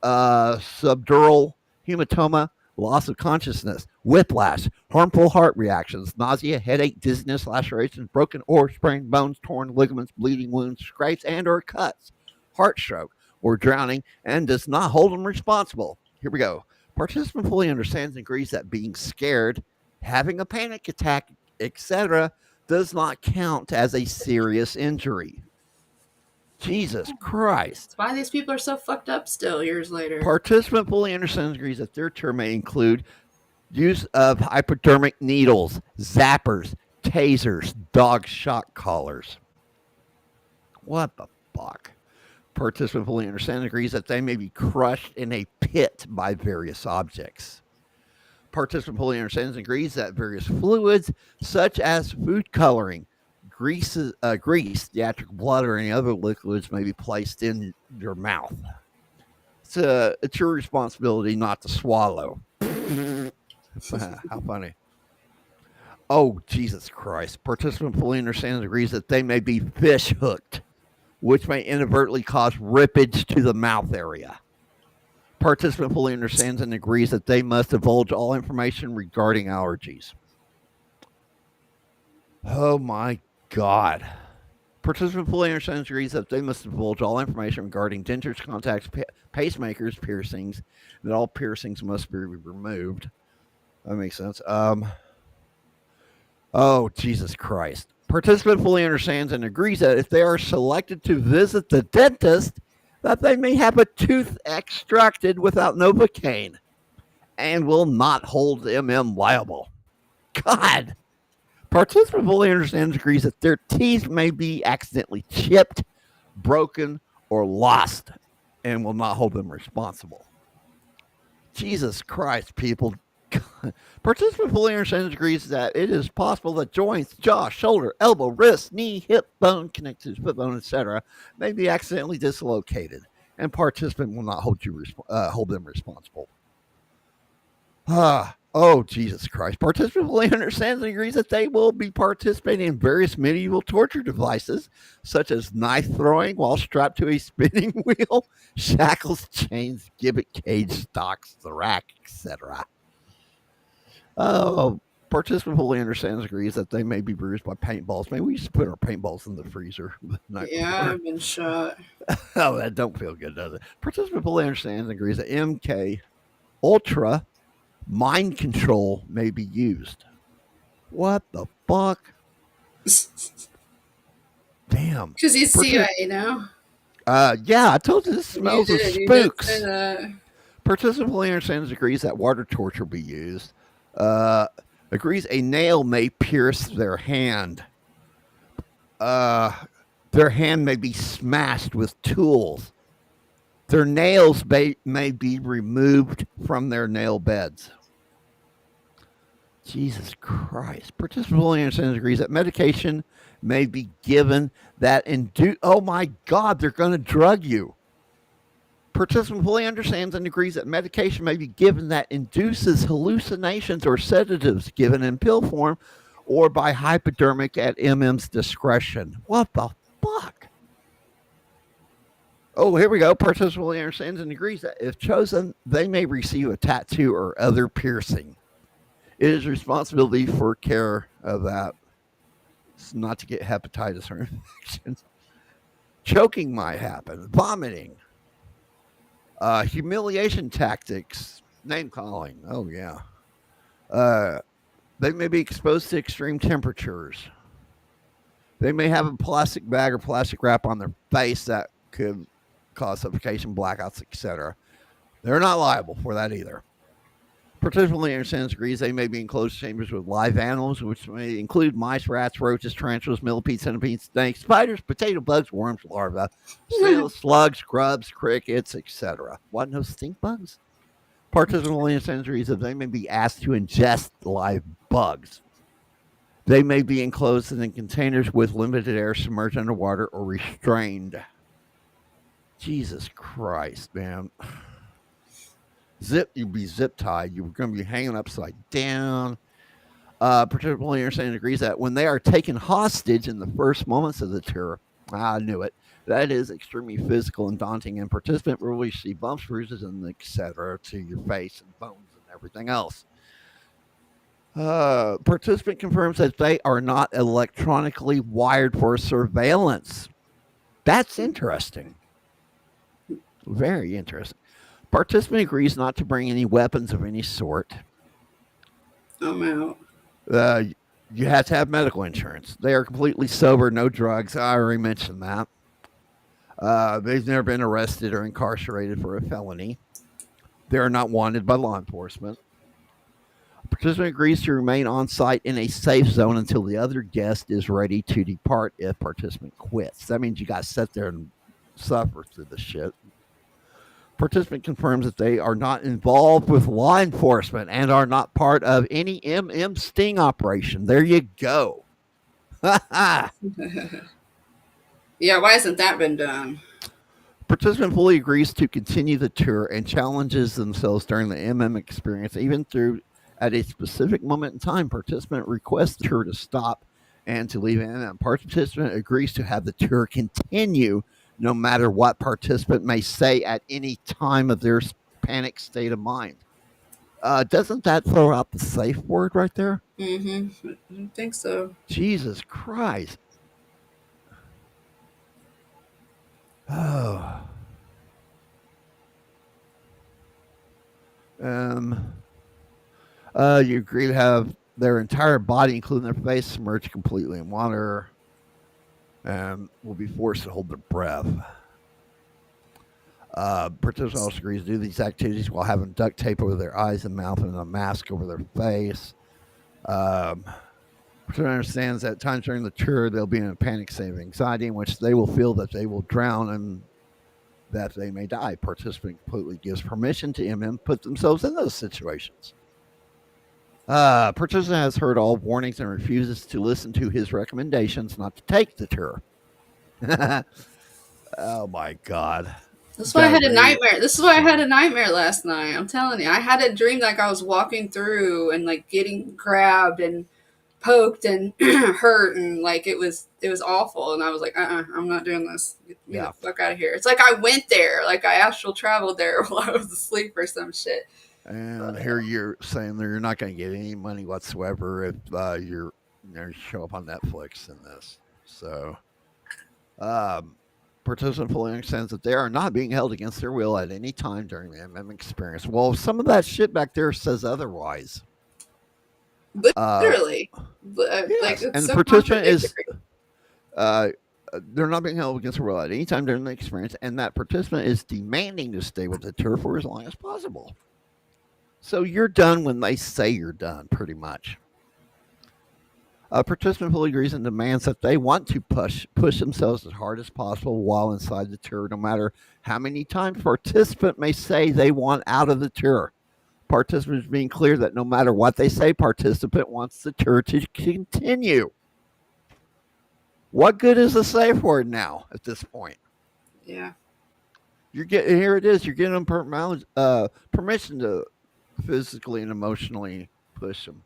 subdural hematoma, loss of consciousness, whiplash, harmful heart reactions, nausea, headache, dizziness, lacerations, broken or sprained bones, torn ligaments, bleeding wounds, scrapes, and or cuts, heart stroke, or drowning, and does not hold them responsible. Here we go. Participant fully understands and agrees that being scared, having a panic attack, etc., does not count as a serious injury. Jesus Christ. That's why these people are so fucked up still years later. Participant fully understands and agrees that their tour may include use of hypodermic needles, zappers, tasers, dog shock collars. What the fuck? Participant fully understands and agrees that they may be crushed in a pit by various objects. Participant fully understands and agrees that various fluids, such as food coloring, grease, theatrical blood, or any other liquids, may be placed in your mouth. It's your responsibility not to swallow. How funny. Oh, Jesus Christ. Participant fully understands and agrees that they may be fish hooked, which may inadvertently cause rippage to the mouth area. Participant fully understands and agrees that they must divulge all information regarding allergies. Oh my God. Participant fully understands and agrees that they must divulge all information regarding dentures, contacts, pacemakers, piercings, that all piercings must be removed. That makes sense. Oh, Jesus Christ. Participant fully understands and agrees that if they are selected to visit the dentist, that they may have a tooth extracted without Novocaine. and will not hold MM liable. God. Participant fully understands and agrees that their teeth may be accidentally chipped, broken, or lost, and will not hold them responsible. Jesus Christ, people. Participant fully understands and agrees that it is possible that joints, jaw, shoulder, elbow, wrist, knee, hip, bone, connected to foot bone, etc., may be accidentally dislocated, and participant will not hold them responsible. Oh, Jesus Christ. Participant fully understands and agrees that they will be participating in various medieval torture devices, such as knife throwing while strapped to a spinning wheel, shackles, chains, gibbet cage, stocks, the rack, etc. Oh, participant fully understands and agrees that they may be bruised by paintballs. Maybe we used to put our paintballs in the freezer the night Yeah, before. I've been shot. Oh, that don't feel good, does it? Participant fully understands and agrees that MK Ultra mind control may be used. What the fuck? Damn. Because he's CIA now. Yeah, I told you this smells of You did say spooks. that. Participant fully understands and agrees that water torture be used. Agrees a nail may pierce their hand. Their hand may be smashed with tools. Their nails may be removed from their nail beds. Jesus Christ. Participant fully understands and agrees that medication may be given that oh my God, they're going to drug you. Participant fully understands and agrees that medication may be given that induces hallucinations or sedatives given in pill form or by hypodermic at MM's discretion. What the fuck? Oh, here we go. Participant fully understands and agrees that if chosen, they may receive a tattoo or other piercing. It is responsibility for care of that. It's not to get hepatitis or infections. Choking might happen. Vomiting. Humiliation tactics. Name calling. Oh, yeah. They may be exposed to extreme temperatures. They may have a plastic bag or plastic wrap on their face that could cause suffocation, blackouts, etc. They're not liable for that either. Participant understands and agrees they may be in closed chambers with live animals, which may include mice, rats, roaches, tarantulas, millipedes, centipedes, snakes, spiders, potato bugs, worms, larvae, snails, slugs, grubs, crickets, etc. What, no stink bugs? Participant understands and agrees that they may be asked to ingest live bugs. They may be enclosed in containers with limited air, submerged underwater, or restrained. Jesus Christ, man. You'd be zip tied. You're going to be hanging upside down. Particularly understanding agrees that when they are taken hostage in the first moments of the tour, I knew it, that is extremely physical and daunting, and participant will receive bumps, bruises, and etc. to your face and bones and everything else. Participant confirms that they are not electronically wired for surveillance. That's interesting. Very interesting. Participant agrees not to bring any weapons of any sort. I'm out. You have to have medical insurance. They are completely sober, no drugs. I already mentioned that. They've never been arrested or incarcerated for a felony. They are not wanted by law enforcement. Participant agrees to remain on site in a safe zone until the other guest is ready to depart if participant quits. That means you got to sit there and suffer through the shit. Participant confirms that they are not involved with law enforcement and are not part of any MM sting operation. There you go. Yeah, why hasn't that been done? Participant fully agrees to continue the tour and challenges themselves during the MM experience, even through at a specific moment in time. Participant requests the tour to stop and to leave MM. Participant agrees to have the tour continue no matter what participant may say at any time of their panic state of mind. Doesn't that throw out the safe word right there? Mm-hmm. I don't think so. Jesus Christ. Oh. You agree to have their entire body, including their face, submerged completely in water, and will be forced to hold their breath. Participant also agrees to do these activities while having duct tape over their eyes and mouth and a mask over their face. Participant understands that at times during the tour they'll be in a panic state of anxiety in which they will feel that they will drown and that they may die. Participant completely gives permission to MM put themselves in those situations. Participant has heard all warnings and refuses to listen to his recommendations not to take the tour. Oh my God. That's why I had a Diarrhea. nightmare. This is why I had a nightmare last night. I'm telling you, I had a dream like I was walking through and like getting grabbed and poked and hurt, and like it was awful. And I was like, I'm not doing this. Get me Yeah. the fuck out of here. It's like I went there, like I astral traveled there while I was asleep or some shit. And here you're saying that you're not going to get any money whatsoever if you show up on Netflix in this. So, participant fully understands that they are not being held against their will at any time during the MM experience. Well, some of that shit back there says otherwise. Literally, Yes. like it's And the so participant is contradictory. they're not being held against their will at any time during the experience, and that participant is demanding to stay with the tour for as long as possible. So you're done when they say you're done, pretty much. A participant fully agrees and demands that they want to push themselves as hard as possible while inside the tour, no matter how many times participant may say they want out of the tour. Participants being clear that no matter what they say, participant wants the tour to continue. What good is the safe word now at this point? Yeah. You're getting here. It is. You're getting them permission to physically and emotionally push them.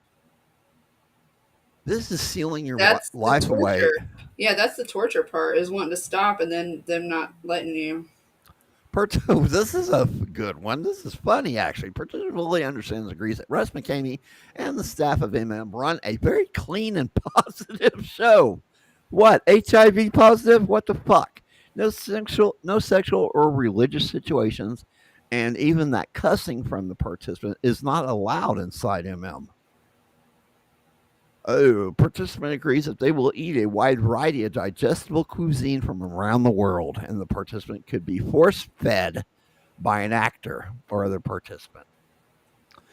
This is sealing your That's the life away. torture. Yeah, that's the torture part, is wanting to stop and then them not letting you. This is a good one. This is funny, actually. Participant fully understands and agrees that Russ McKamey and the staff of MM run a very clean and positive show. What? HIV positive? What the fuck? No sexual or religious situations, and even that cussing from the participant is not allowed inside MM. Oh, participant agrees that they will eat a wide variety of digestible cuisine from around the world, and the participant could be force-fed by an actor or other participant.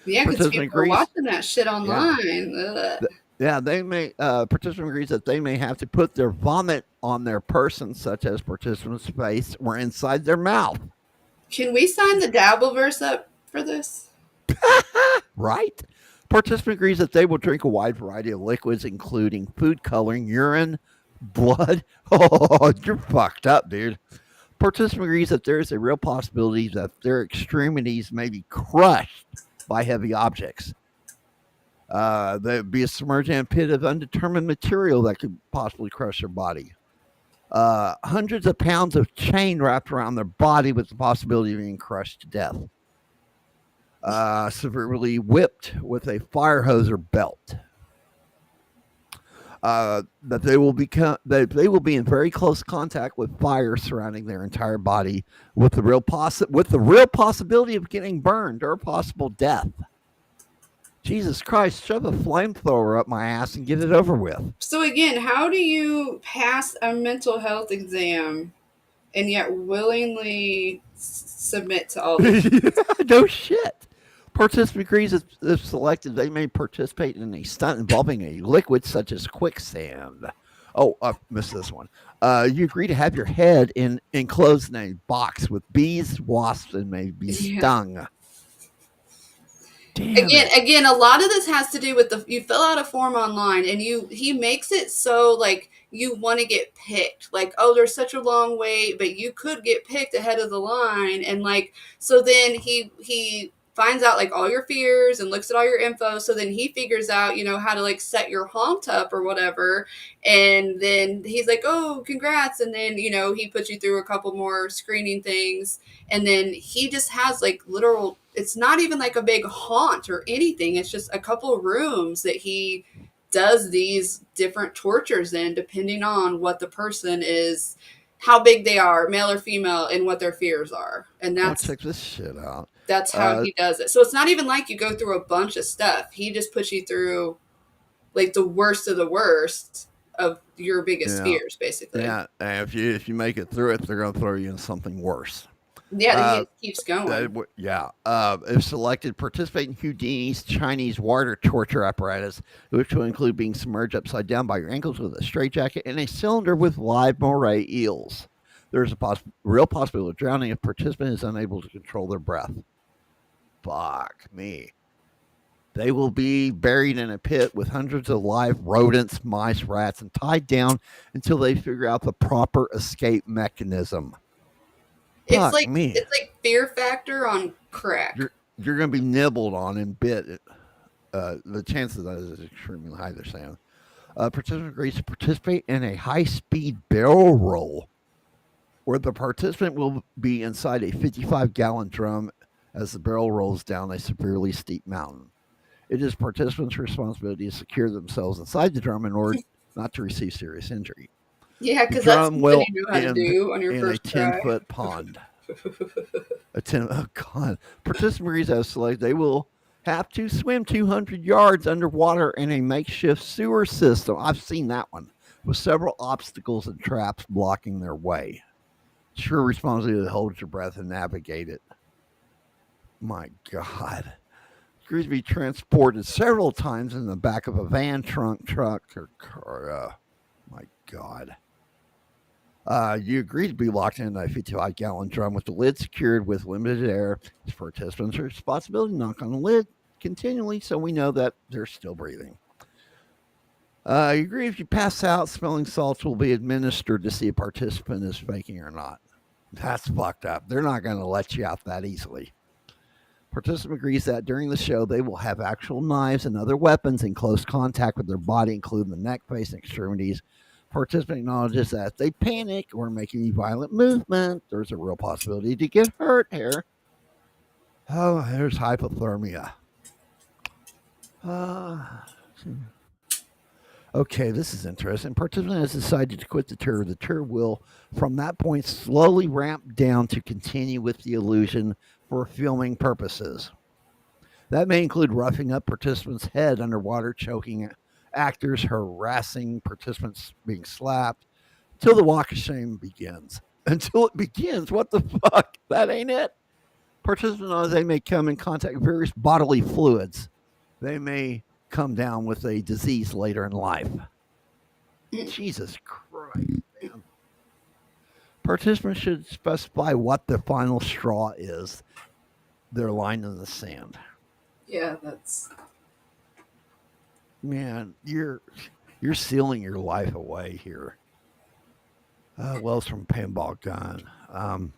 Yeah, because Participant people are agrees. watching that shit online. Ugh. Yeah, they may. Participant agrees that they may have to put their vomit on their person, such as participant's face or inside their mouth. Can we sign the Dabbleverse up for this? Right? Participant agrees that they will drink a wide variety of liquids, including food coloring, urine, blood. Oh, you're fucked up, dude. Participant agrees that there is a real possibility that their extremities may be crushed by heavy objects. They would be submerged in a pit of undetermined material that could possibly crush their body. Hundreds of pounds of chain wrapped around their body with the possibility of being crushed to death. Severely whipped with a fire hose or belt. That they will be in very close contact with fire surrounding their entire body, with the real possibility of getting burned or possible death. Jesus Christ, shove a flamethrower up my ass and get it over with. So again, how do you pass a mental health exam and yet willingly submit to all this? No shit. Participant agrees that if selected, they may participate in a stunt involving a liquid such as quicksand. Oh, missed this one. You agree to have your head enclosed in a box with bees, wasps, and may be stung. Damn Again, a lot of this has to do with you fill out a form online and he makes it so like you want to get picked. Like, oh, there's such a long wait, but you could get picked ahead of the line. And like, so then he finds out like all your fears and looks at all your info. So then he figures out, how to like set your haunt up or whatever. And then he's like, oh, congrats. And then, he puts you through a couple more screening things. And then he just has like literal, it's not even like a big haunt or anything. It's just a couple of rooms that he does these different tortures in, depending on what the person is, how big they are, male or female, and what their fears are. And check this shit out. That's how he does it. So it's not even like you go through a bunch of stuff. He just puts you through like the worst of the worst of your biggest fears, basically. Yeah, and if you make it through it, they're going to throw you in something worse. Yeah, he keeps going. If selected, participate in Houdini's Chinese water torture apparatus, which will include being submerged upside down by your ankles with a straitjacket and a cylinder with live moray eels. There's a real possibility of drowning if participant is unable to control their breath. Fuck me. They will be buried in a pit with hundreds of live rodents, mice, rats, and tied down until they figure out the proper escape mechanism. It's Fuck me. It's like Fear Factor on crack. You're going to be nibbled on and bit. The chances of that is extremely high, they're saying. Participant agrees to participate in a high-speed barrel roll where the participant will be inside a 55-gallon drum as the barrel rolls down a severely steep mountain. It is participants' responsibility to secure themselves inside the drum in order not to receive serious injury. Yeah, because that's something you know how to do on your first try. In a 10-foot pond. Oh, God. Participants have selected they will have to swim 200 yards underwater in a makeshift sewer system. I've seen that one, with several obstacles and traps blocking their way. It's your responsibility to hold your breath and navigate it. My God. Agrees to be transported several times in the back of a van, truck, or car. My God. You agree to be locked in a 55-gallon drum with the lid secured with limited air. It's participants' responsibility to knock on the lid continually so we know that they're still breathing. You agree if you pass out, smelling salts will be administered to see if a participant is faking or not. That's fucked up. They're not going to let you out that easily. Participant agrees that during the show, they will have actual knives and other weapons in close contact with their body, including the neck, face, and extremities. Participant acknowledges that if they panic or make any violent movement, there's a real possibility to get hurt here. Oh, there's hypothermia. Okay, this is interesting. Participant has decided to quit the tour. The tour will, from that point, slowly ramp down to continue with the illusion for filming purposes. That may include roughing up participants' head underwater, choking actors, harassing participants, being slapped, until the walk of shame begins. Until it begins? What the fuck? That ain't it? Participants, they may come in contact with various bodily fluids. They may come down with a disease later in life. Jesus Christ, man. Participants should specify what the final straw is. Their line in the sand. Yeah, that's... Man, you're sealing your life away here. Well, it's from Paintball Gun.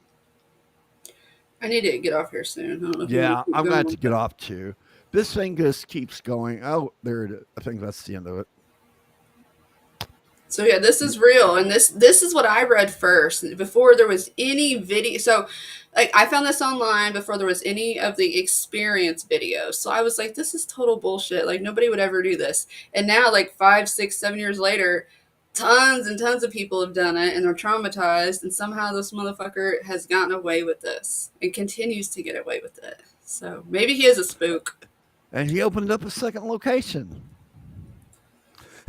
I need to get off here soon. I don't know Yeah, I'm going to have to get off too. This thing just keeps going. Oh, there it is. I think that's the end of it. So yeah, this is real, and this is what I read first before there was any video. So, like, I found this online before there was any of the experience videos. So I was like, this is total bullshit. Like, nobody would ever do this. And now, like 5, 6, 7 years later, tons and tons of people have done it, and they're traumatized. And somehow this motherfucker has gotten away with this and continues to get away with it. So maybe he is a spook. And he opened up a second location.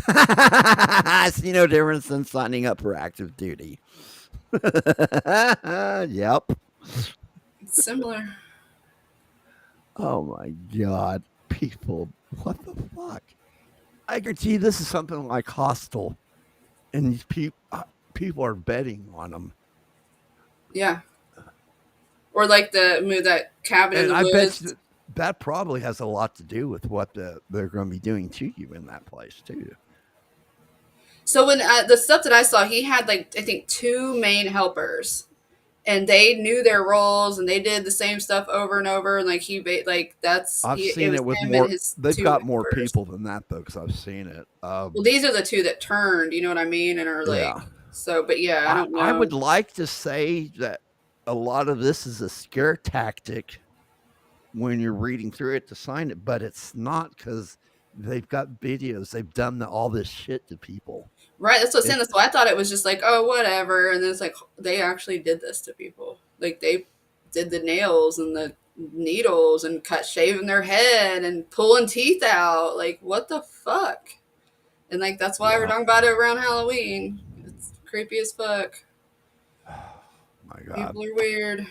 I see no difference than signing up for active duty. Yep. It's similar. Oh my God. People, what the fuck? I guarantee this is something like Hostel. And these people are betting on them. Yeah. Or like that cabin in the woods. Bet that probably has a lot to do with what they're going to be doing to you in that place too. So when the stuff that I saw, he had like I think 2 main helpers, and they knew their roles and they did the same stuff over and over. And like I've seen it with more. They've got more people than that though, because I've seen it. Well, these are the 2 that turned. You know what I mean? And are like so. But yeah, I don't know. I would like to say that a lot of this is a scare tactic when you're reading through it to sign it, but it's not, because they've got videos. They've done all this shit to people. Right, that's what I'm saying. So I thought it was just like, oh, whatever. And then it's like, they actually did this to people. Like, they did the nails and the needles and shaving their head and pulling teeth out. Like, what the fuck? And, like, that's why we're talking about it around Halloween. It's creepy as fuck. My God. People are weird.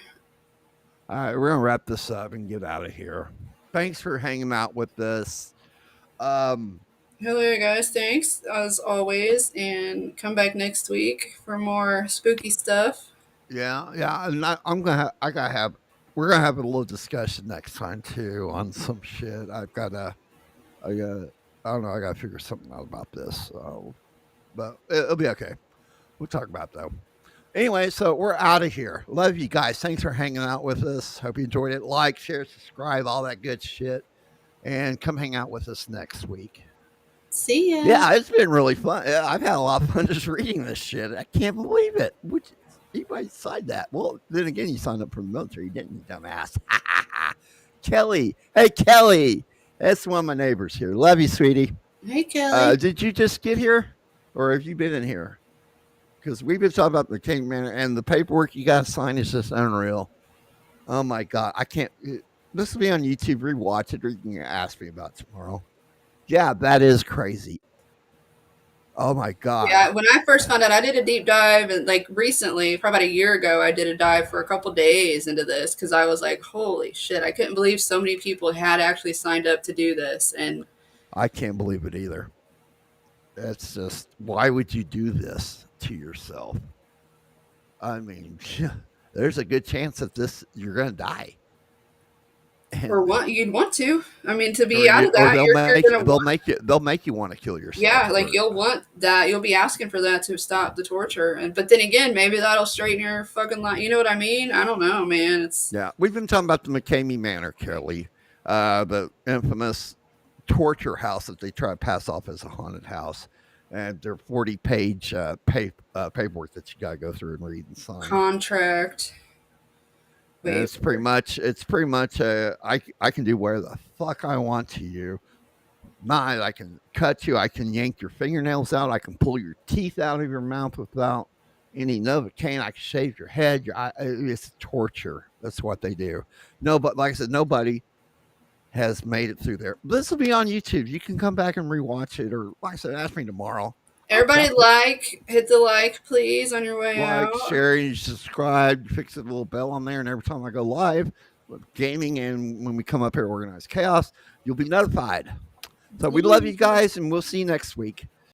All right, we're gonna wrap this up and get out of here. Thanks for hanging out with us. Hello, guys. Thanks as always, and come back next week for more spooky stuff. Yeah, and I'm gonna. I gotta have. We're gonna have a little discussion next time too on some shit. I got. I don't know. I gotta figure something out about this. But it'll be okay. We'll talk about it though. Anyway, so we're out of here. Love you guys. Thanks for hanging out with us. Hope you enjoyed it. Like, share, subscribe, all that good shit. And come hang out with us next week. See ya. Yeah, it's been really fun. I've had a lot of fun just reading this shit. I can't believe it. Which anybody signed that? Well, then again, you signed up for the military, didn't you, dumbass? Kelly. Hey, Kelly. That's one of my neighbors here. Love you, sweetie. Hey, Kelly. Did you just get here? Or have you been in here? Because we've been talking about the King Manor, and the paperwork you got to sign is just unreal. Oh, my God. I can't. This will be on YouTube. Rewatch it, or you can ask me about it tomorrow. Yeah, that is crazy. Oh, my God. Yeah, when I first found out, I did a deep dive, and like recently, probably about a year ago, I did a dive for a couple days into this because I was like, holy shit, I couldn't believe so many people had actually signed up to do this. And I can't believe it either. That's just, why would you do this to yourself? I mean, there's a good chance that you're going to die. or what you'd want to. I mean, to be out of that, they'll make you want to kill yourself. Yeah, like you'll want that. You'll be asking for that to stop the torture. But then again, maybe that'll straighten your fucking life. You know what I mean? I don't know, man. Yeah, we've been talking about the McCamey Manor, Kelly, the infamous torture house that they try to pass off as a haunted house, and their 40-page paperwork that you got to go through and read and sign. Contract. It's pretty much I can do whatever the fuck I want to you. I can cut you. I can yank your fingernails out. I can pull your teeth out of your mouth without any Novocaine. I can shave your head. It's torture. That's what they do. No, but like I said, nobody has made it through there. This will be on YouTube. You can come back and rewatch it, or like I said, ask me tomorrow. Everybody hit the like, please, on your way out. Share, subscribe, fix the little bell on there, and every time I go live with gaming and when we come up here, Organized Chaos, you'll be notified. So we love you guys, and we'll see you next week.